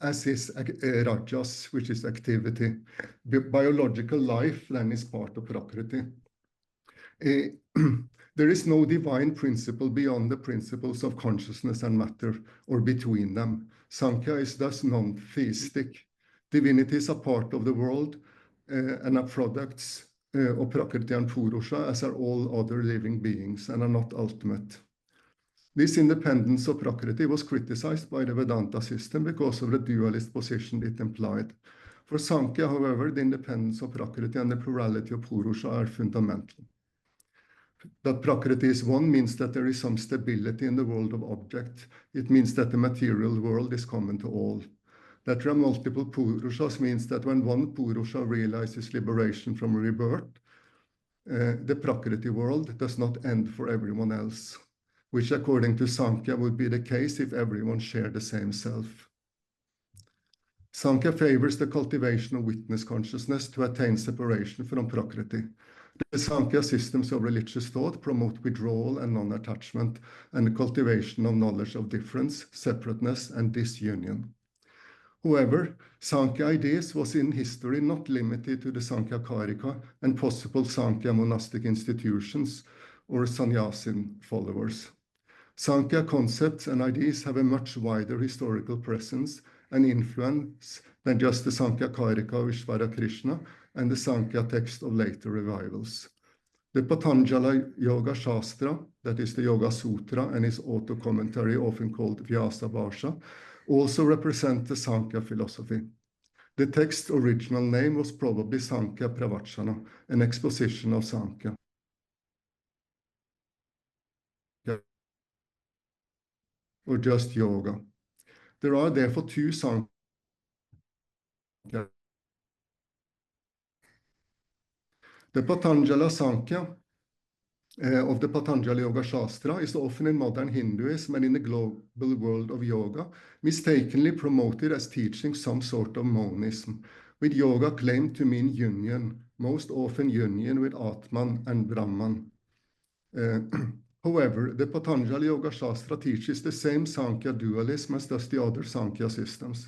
as is Rajas, which is activity. Biological life then is part of Prakriti. There is no divine principle beyond the principles of consciousness and matter, or between them. Sankhya is thus non-theistic. Divinities are part of the world and are products of Prakriti and Purusha, as are all other living beings, and are not ultimate. This independence of Prakriti was criticized by the Vedanta system because of the dualist position it implied. For Sankhya, however, the independence of Prakriti and the plurality of Purusha are fundamental. That Prakriti is one means that there is some stability in the world of object. It means that the material world is common to all. That there are multiple Purushas means that when one Purusha realizes liberation from rebirth, the Prakriti world does not end for everyone else, which according to Sankhya would be the case if everyone shared the same self. Sankhya favors the cultivation of witness consciousness to attain separation from Prakriti. The Sankhya systems of religious thought promote withdrawal and non-attachment, and the cultivation of knowledge of difference, separateness, and disunion. However, Sankhya ideas was in history not limited to the Sankhya Karika and possible Sankhya monastic institutions or sannyasin followers. Sankhya concepts and ideas have a much wider historical presence and influence than just the Sankhya Karika of Ishvara Krishna and the Sankhya text of later revivals. The Patanjali Yoga Shastra, that is the Yoga Sutra and its auto-commentary often called Vyasa Bhasha, also represent the Sankhya philosophy. The text's original name was probably Sankhya Pravachana, an exposition of Sankhya. Or just yoga. There are therefore two Sankhya. The Patanjala Sankhya of the Patanjali Yoga Shastra is often in modern Hinduism and in the global world of yoga mistakenly promoted as teaching some sort of monism, with yoga claimed to mean union, most often union with Atman and Brahman. However, the Patanjali Yoga Shastra teaches the same Sankhya dualism as does the other Sankhya systems.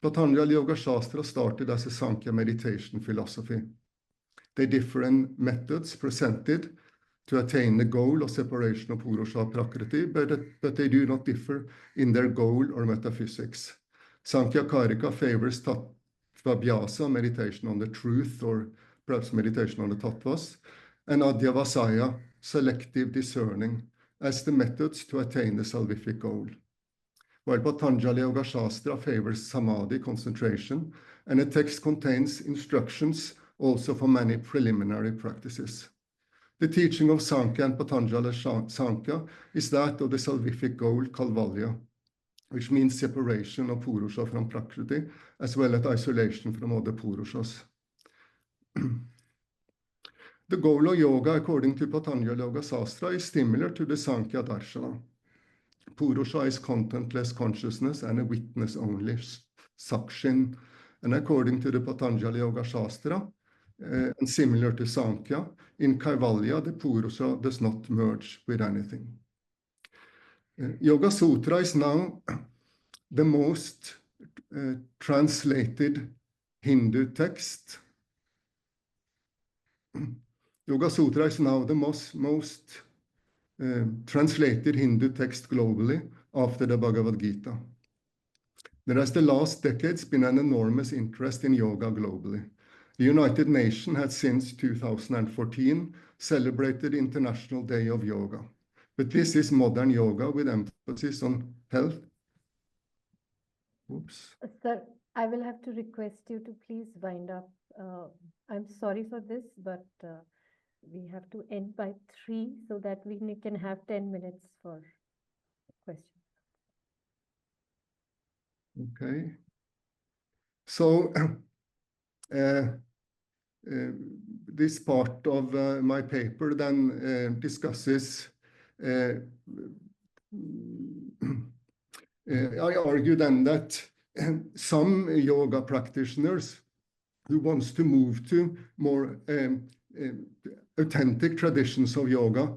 Patanjali Yoga Shastra started as a Sankhya meditation philosophy. They differ in methods presented to attain the goal of separation of Purusha Prakriti, but they do not differ in their goal or metaphysics. Sankhya Karika favors Tattvabhyasa, meditation on the truth, or perhaps meditation on the Tattvas, and Adhyavasaya, selective discerning, as the methods to attain the salvific goal. While Patanjali Yoga Shastra favors Samadhi, concentration, and the text contains instructions also for many preliminary practices. The teaching of Sankhya and Patanjali Sankhya is that of the salvific goal, Kaivalya, which means separation of Purusha from Prakriti, as well as isolation from other Purushas. The goal of yoga, according to Patanjali Yoga Shastra, is similar to the Sankhya Darshana. Purusha is contentless consciousness and a witness only, sakshin. And according to the Patanjali Yoga Shastra, and similar to Sankhya, in Kaivalya, the Purusha does not merge with anything. Yoga Sutra is now the most translated Hindu text. Yoga Sutra is now the most translated Hindu text globally, after the Bhagavad Gita. There has the last decades been an enormous interest in yoga globally. The United Nations has since 2014 celebrated International Day of Yoga. But this is modern yoga with emphasis on health. Oops. Sir, I will have to request you to please wind up. I'm sorry for this, but we have to end by 3 so that we can have 10 minutes for questions. Okay. So this part of my paper then discusses I argue then that some yoga practitioners who wants to move to more authentic traditions of yoga,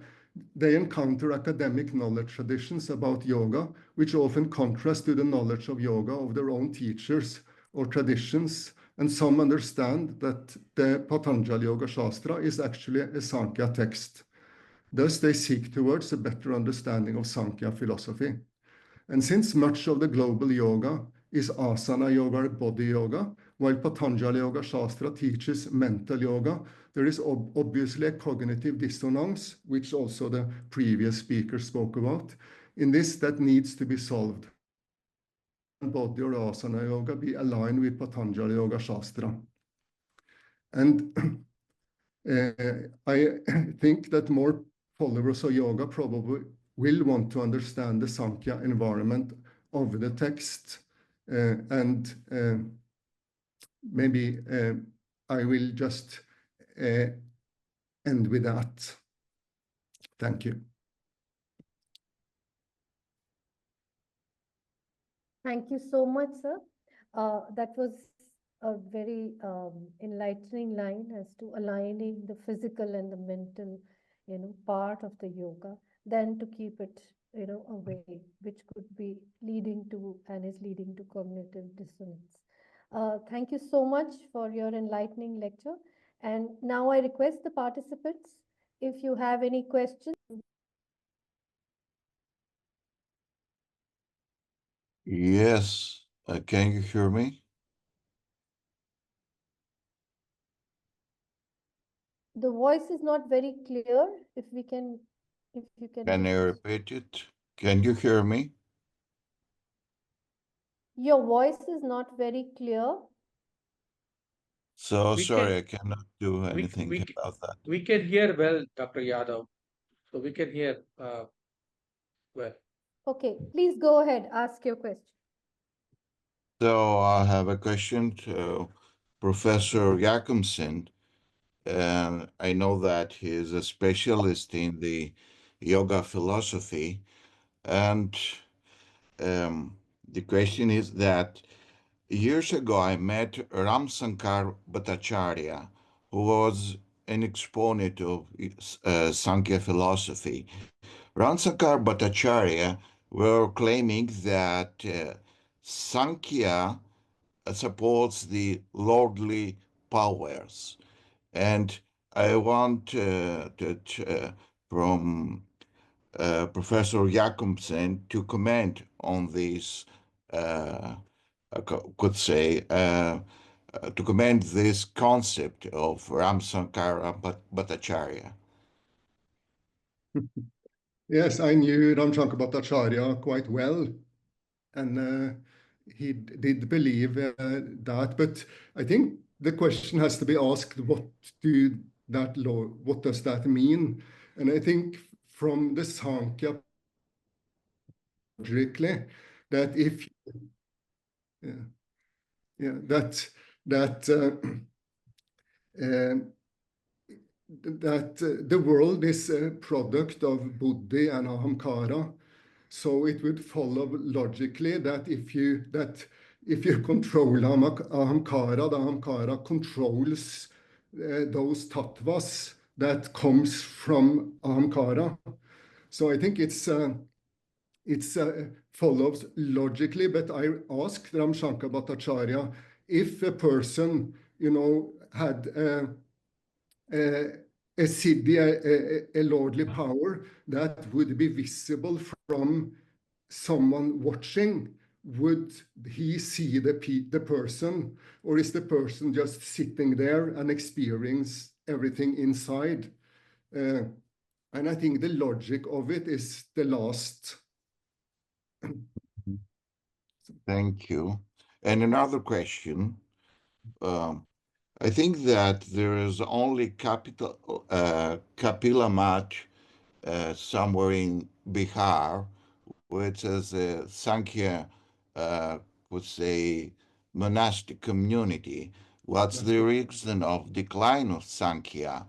they encounter academic knowledge traditions about yoga, which often contrast to the knowledge of yoga of their own teachers or traditions. And some understand that the Patanjali Yoga Shastra is actually a Sankhya text. Thus, they seek towards a better understanding of Sankhya philosophy. And since much of the global yoga is asana yoga or body yoga, while Patanjali Yoga Shastra teaches mental yoga, there is obviously a cognitive dissonance, which also the previous speaker spoke about, in this that needs to be solved. Body or asana yoga be aligned with Patanjali Yoga Shastra. And I think that more followers of yoga probably will want to understand the Sankhya environment of the text. And maybe I will just end with that. Thank you. Thank you so much, sir. That was a very enlightening line as to aligning the physical and the mental, part of the yoga, then to keep it, away, which could be leading to and is leading to cognitive dissonance. Thank you so much for your enlightening lecture. And now I request the participants, if you have any questions. Yes, can you hear me? The voice is not very clear. If you can. Can you repeat it? Can you hear me? Your voice is not very clear. So We sorry, can- I cannot do anything we, about that. we can hear well, Dr. Yadav. So we can hear well. Okay, please go ahead. Ask your question. So I have a question to Professor Jahnsen. And I know that he is a specialist in the yoga philosophy. And the question is that years ago I met Ramsankar Bhattacharya, who was an exponent of Sankhya philosophy. Ramsankar Bhattacharya were claiming that Sankhya supports the lordly powers. And I want from Professor Jakobsen to comment on this, could say, to comment this concept of Ramsankara Bhattacharya. Yes, I knew Ramsankara Bhattacharya quite well, and he did believe that. But I think the question has to be asked: what does that mean? And I think from the Sankhya, logically, that if the world is a product of buddhi and ahamkara, so it would follow logically that if you control ahamkara, the ahamkara controls those tattvas that comes from ahamkara. So I think it's follows logically. But I asked Ramsankara Bhattacharya, if a person, had a siddhi, a lordly power that would be visible from someone watching, would he see the person, or is the person just sitting there and experience everything inside? And I think the logic of it is the last. Thank you. And another question. I think that there is only Kapila Math somewhere in Bihar, which is a Sankhya, would say, monastic community. What's the reason of decline of Sankhya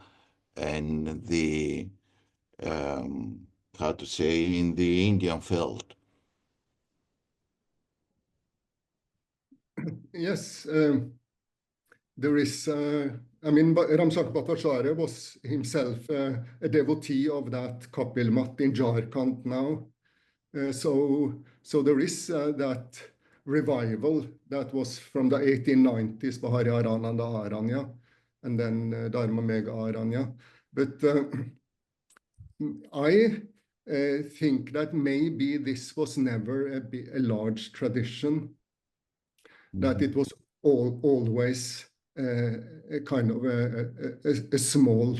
and the, how to say, in the Indian field? Yes, there is, I mean, Ramsak Bhattacharya was himself a devotee of that Kapil Math in Jharkhand now. So there is that revival that was from the 1890s, Bahari Arananda Aranya, and then Dharma Megha Aranya. But I think that maybe this was never a large tradition, that it was always a kind of a small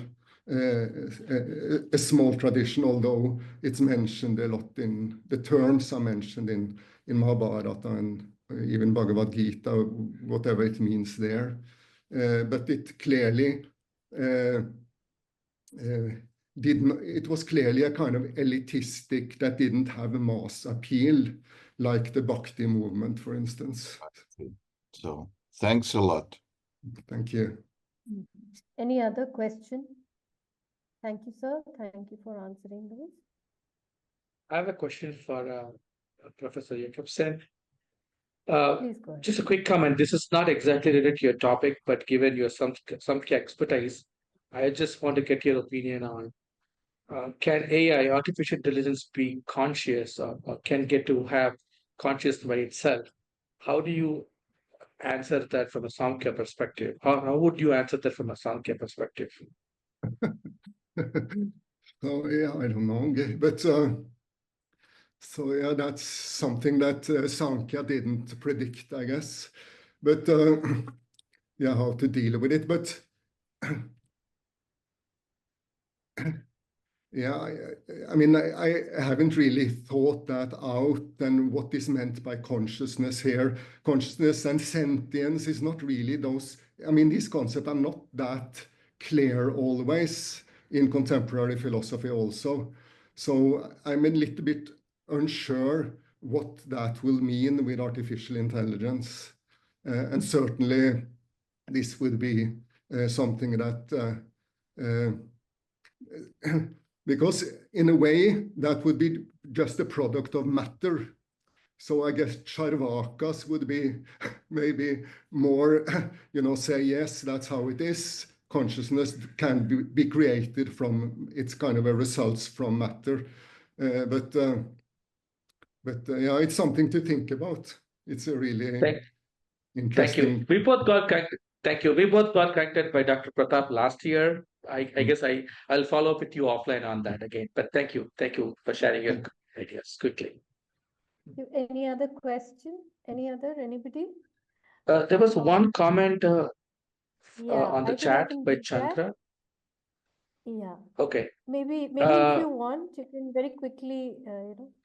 tradition, although it's mentioned a lot in the terms are mentioned in Mahabharata and even Bhagavad Gita, whatever it means there. But it clearly it was clearly a kind of elitistic that didn't have a mass appeal, like the Bhakti movement, for instance. So thanks a lot. Thank you. Any other question? Thank you, sir. Thank you for answering those. I have a question for Professor Jakobsen. Please go ahead. Just a quick comment. This is not exactly related to your topic, but given your some expertise, I just want to get your opinion on can AI, artificial intelligence, be conscious or can get to have consciousness by itself? How do you answer that from a Samkhya perspective? How would you answer that from a Samkhya perspective? So yeah, I don't know, but so yeah, that's something that Sankhya didn't predict, I guess. But yeah, how to deal with it. But yeah, I mean, I haven't really thought that out and what is meant by consciousness here. Consciousness and sentience is not really those, I mean, these concepts are not that clear always in contemporary philosophy also. So I'm a little bit unsure what that will mean with artificial intelligence. And certainly this would be something that because in a way that would be just a product of matter. So I guess Charvakas would be maybe more, you know, say, yes, that's how it is. Consciousness can be created from, it's kind of a results from matter. But yeah, it's something to think about. It's a really interesting. Thank you. We both got connected. Thank you. We both got connected by Dr. Pratibhā last year. I guess I'll follow up with you offline on that again. But thank you for sharing your ideas quickly. Any other question? Anybody? There was one comment on the chat by Chandra. Yeah. Okay. Maybe if you want, you can very quickly,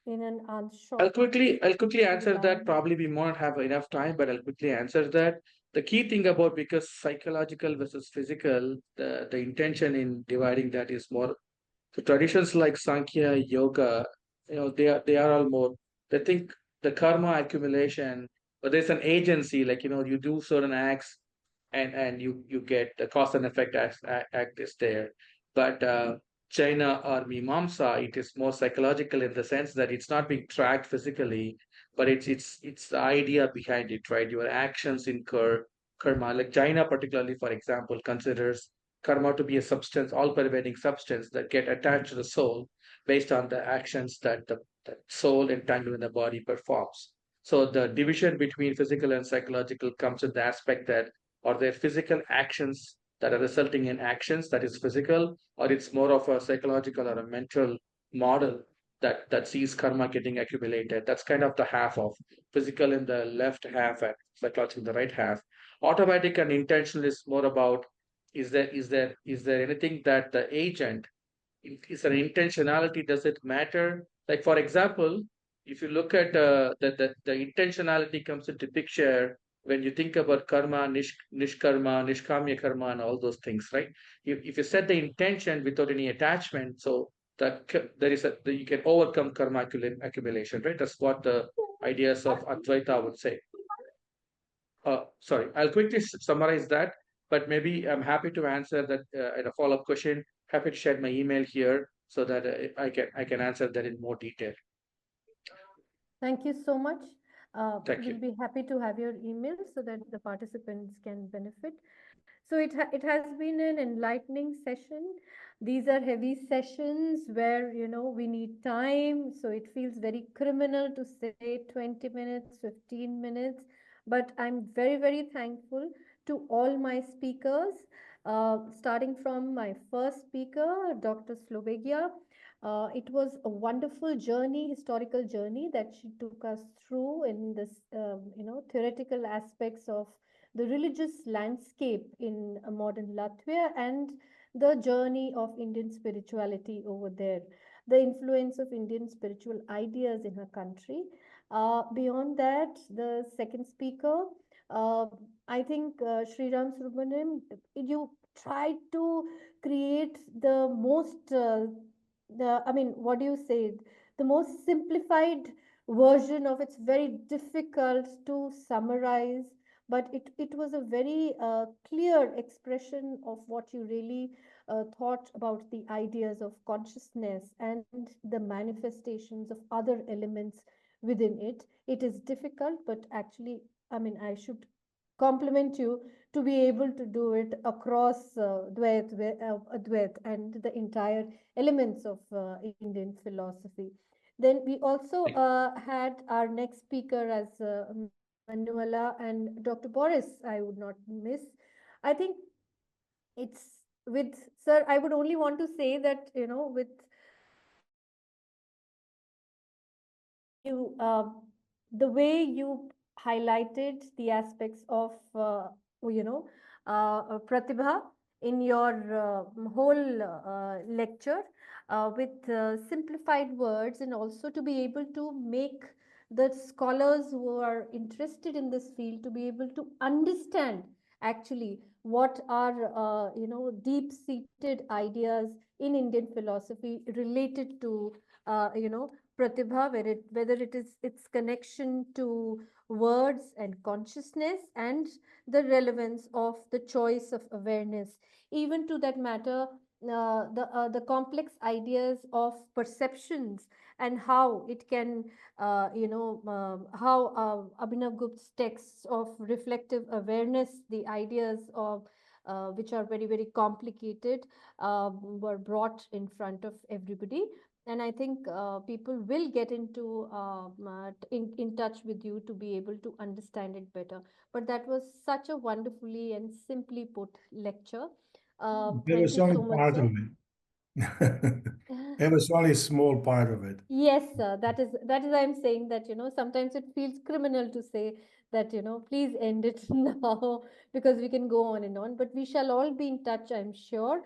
in an answer. I'll quickly answer that. Probably we won't have enough time, but I'll quickly answer that. The key thing about, because psychological versus physical, the intention in dividing that is more. So traditions like Sankhya, Yoga, they are all more. They think the karma accumulation, but there's an agency, like you do certain acts, and you get the cause and effect act is there. But China or Mimamsa, it is more psychological in the sense that it's not being tracked physically, but it's the idea behind it, right? Your actions incur karma. Like China, particularly, for example, considers karma to be a substance, all-pervading substance that get attached to the soul based on the actions that the soul entangled in the body performs. So the division between physical and psychological comes in the aspect that are there physical actions that are resulting in actions that is physical, or it's more of a psychological or a mental model that sees karma getting accumulated. That's kind of the half of physical in the left half and psychological in the right half. Automatic and intentional is more about, is there anything that the agent, is there intentionality? Does it matter? Like, for example, if you look at the intentionality comes into picture when you think about karma, nishkarma, nishkamya karma, and all those things, right? If you set the intention without any attachment, so that you can overcome karma accumulation, right? That's what the ideas of Advaita would say. Sorry, I'll quickly summarize that, but maybe I'm happy to answer that in a follow-up question. Happy to share my email here so that I can answer that in more detail. Thank you so much. Thank you. We'll be happy to have your email so that the participants can benefit. So it has been an enlightening session. These are heavy sessions where, we need time. So it feels very criminal to say 20 minutes, 15 minutes. But I'm very, very thankful to all my speakers, starting from my first speaker, Dr. Solveiga. It was a wonderful journey, historical journey that she took us through in this, theoretical aspects of the religious landscape in modern Latvia and the journey of Indian spirituality over there, the influence of Indian spiritual ideas in her country. Beyond that, the second speaker, I think Sriram Subramanian, you tried to create the most, what do you say, the most simplified version of it's very difficult to summarize, but it was a very clear expression of what you really thought about the ideas of consciousness and the manifestations of other elements within it. It is difficult, but actually, I should compliment you to be able to do it across Advait and the entire elements of Indian philosophy. Then we also had our next speaker as Manuela and Dr. Boris, I would not miss. I think it's with, sir, I would only want to say that, with you, the way you highlighted the aspects of, Pratibhā in your whole lecture with simplified words, and also to be able to make the scholars who are interested in this field to be able to understand actually what are, deep-seated ideas in Indian philosophy related to, Pratibhā, whether it is its connection to words and consciousness and the relevance of the choice of awareness, even to that matter, the complex ideas of perceptions and how it can, how Abhinavagupta's texts of reflective awareness, the ideas of which are very, very complicated, were brought in front of everybody. And I think people will get into in touch with you to be able to understand it better. But that was such a wonderfully and simply put lecture. There was only part of it. It was only a small part of it. Yes, sir. That is I'm saying that, sometimes it feels criminal to say that, please end it now because we can go on and on, but we shall all be in touch, I'm sure.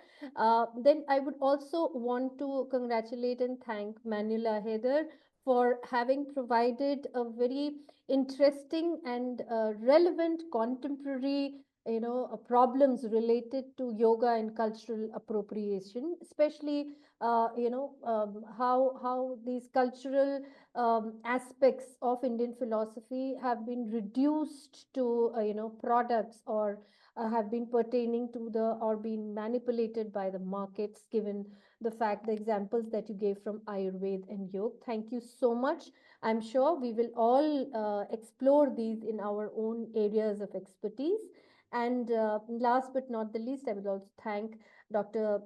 Then I would also want to congratulate and thank Manuela Heider for having provided a very interesting and relevant contemporary, problems related to yoga and cultural appropriation, especially how these cultural aspects of Indian philosophy have been reduced to products, or have been pertaining to or been manipulated by the markets, given the examples that you gave from Ayurveda and Yoga. Thank you so much. I'm sure we will all explore these in our own areas of expertise. And last but not the least, I will also thank Dr.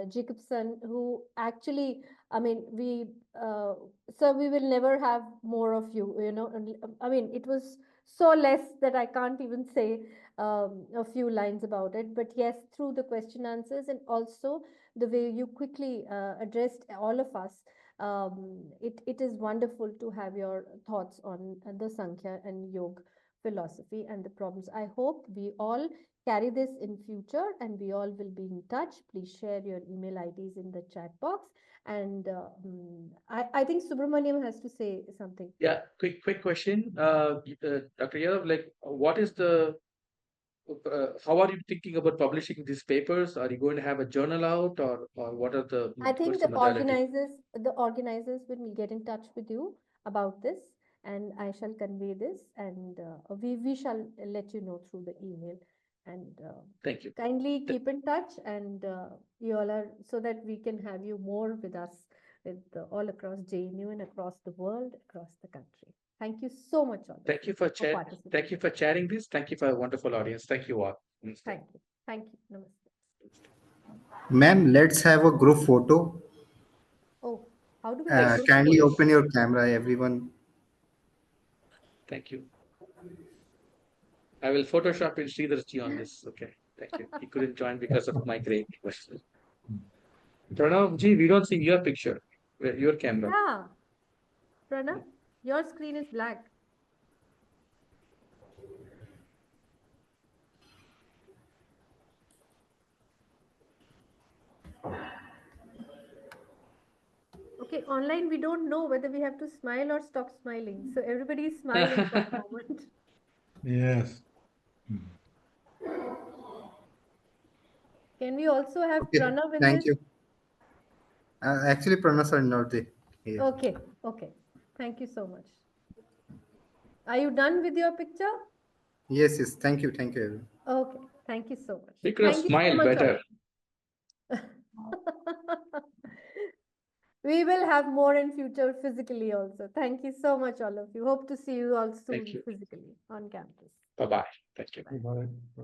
Jacobson, who actually, sir, we will never have more of you, it was so less that I can't even say a few lines about it. But yes, through the question answers and also the way you quickly addressed all of us, It is wonderful to have your thoughts on the Sankhya and Yoga philosophy and the problems. I hope we all carry this in future and we all will be in touch. Please share your email IDs in the chat box. And I think Subramanian has to say something. Yeah, quick question. Dr. Yadav, like, what is the how are you thinking about publishing these papers? Are you going to have a journal out, or what are the? I think what's the modality? organizers will get in touch with you about this, and I shall convey this, and we shall let you know through the email. And Thank you. kindly keep in touch, and you all are, so that we can have you more with us, with all across JNU and across the world, across the country. Thank you so much, all. Thank you for participating. Thank you for sharing this. Thank you for a wonderful audience. Thank you all. Namaste. Thank you. Thank you. Namaste. Ma'am, let's have a group photo. Oh, how do we have group Kindly photos? open your camera, everyone. Thank you. I will Photoshop in Sreedharji on this. Okay. Thank you. He couldn't join because of my grade. Pranav ji, we don't see your picture. Your camera. Yeah. Pranav, your screen is black. Okay, online we don't know whether we have to smile or stop smiling. So everybody is smiling for a moment. Yes. Can we also have Okay, Pranav in thank this? you. Actually, Pranav are not there. Here. Okay, okay. Thank you so much. Are you done with your picture? Yes, yes. Thank you, everyone. Okay, thank you so much. You could have Thank you so smiled much, better. We will have more in future physically also. Thank you so much, all of you. Hope to see you all soon you. physically on campus. Bye-bye. Thank you. Bye. Bye.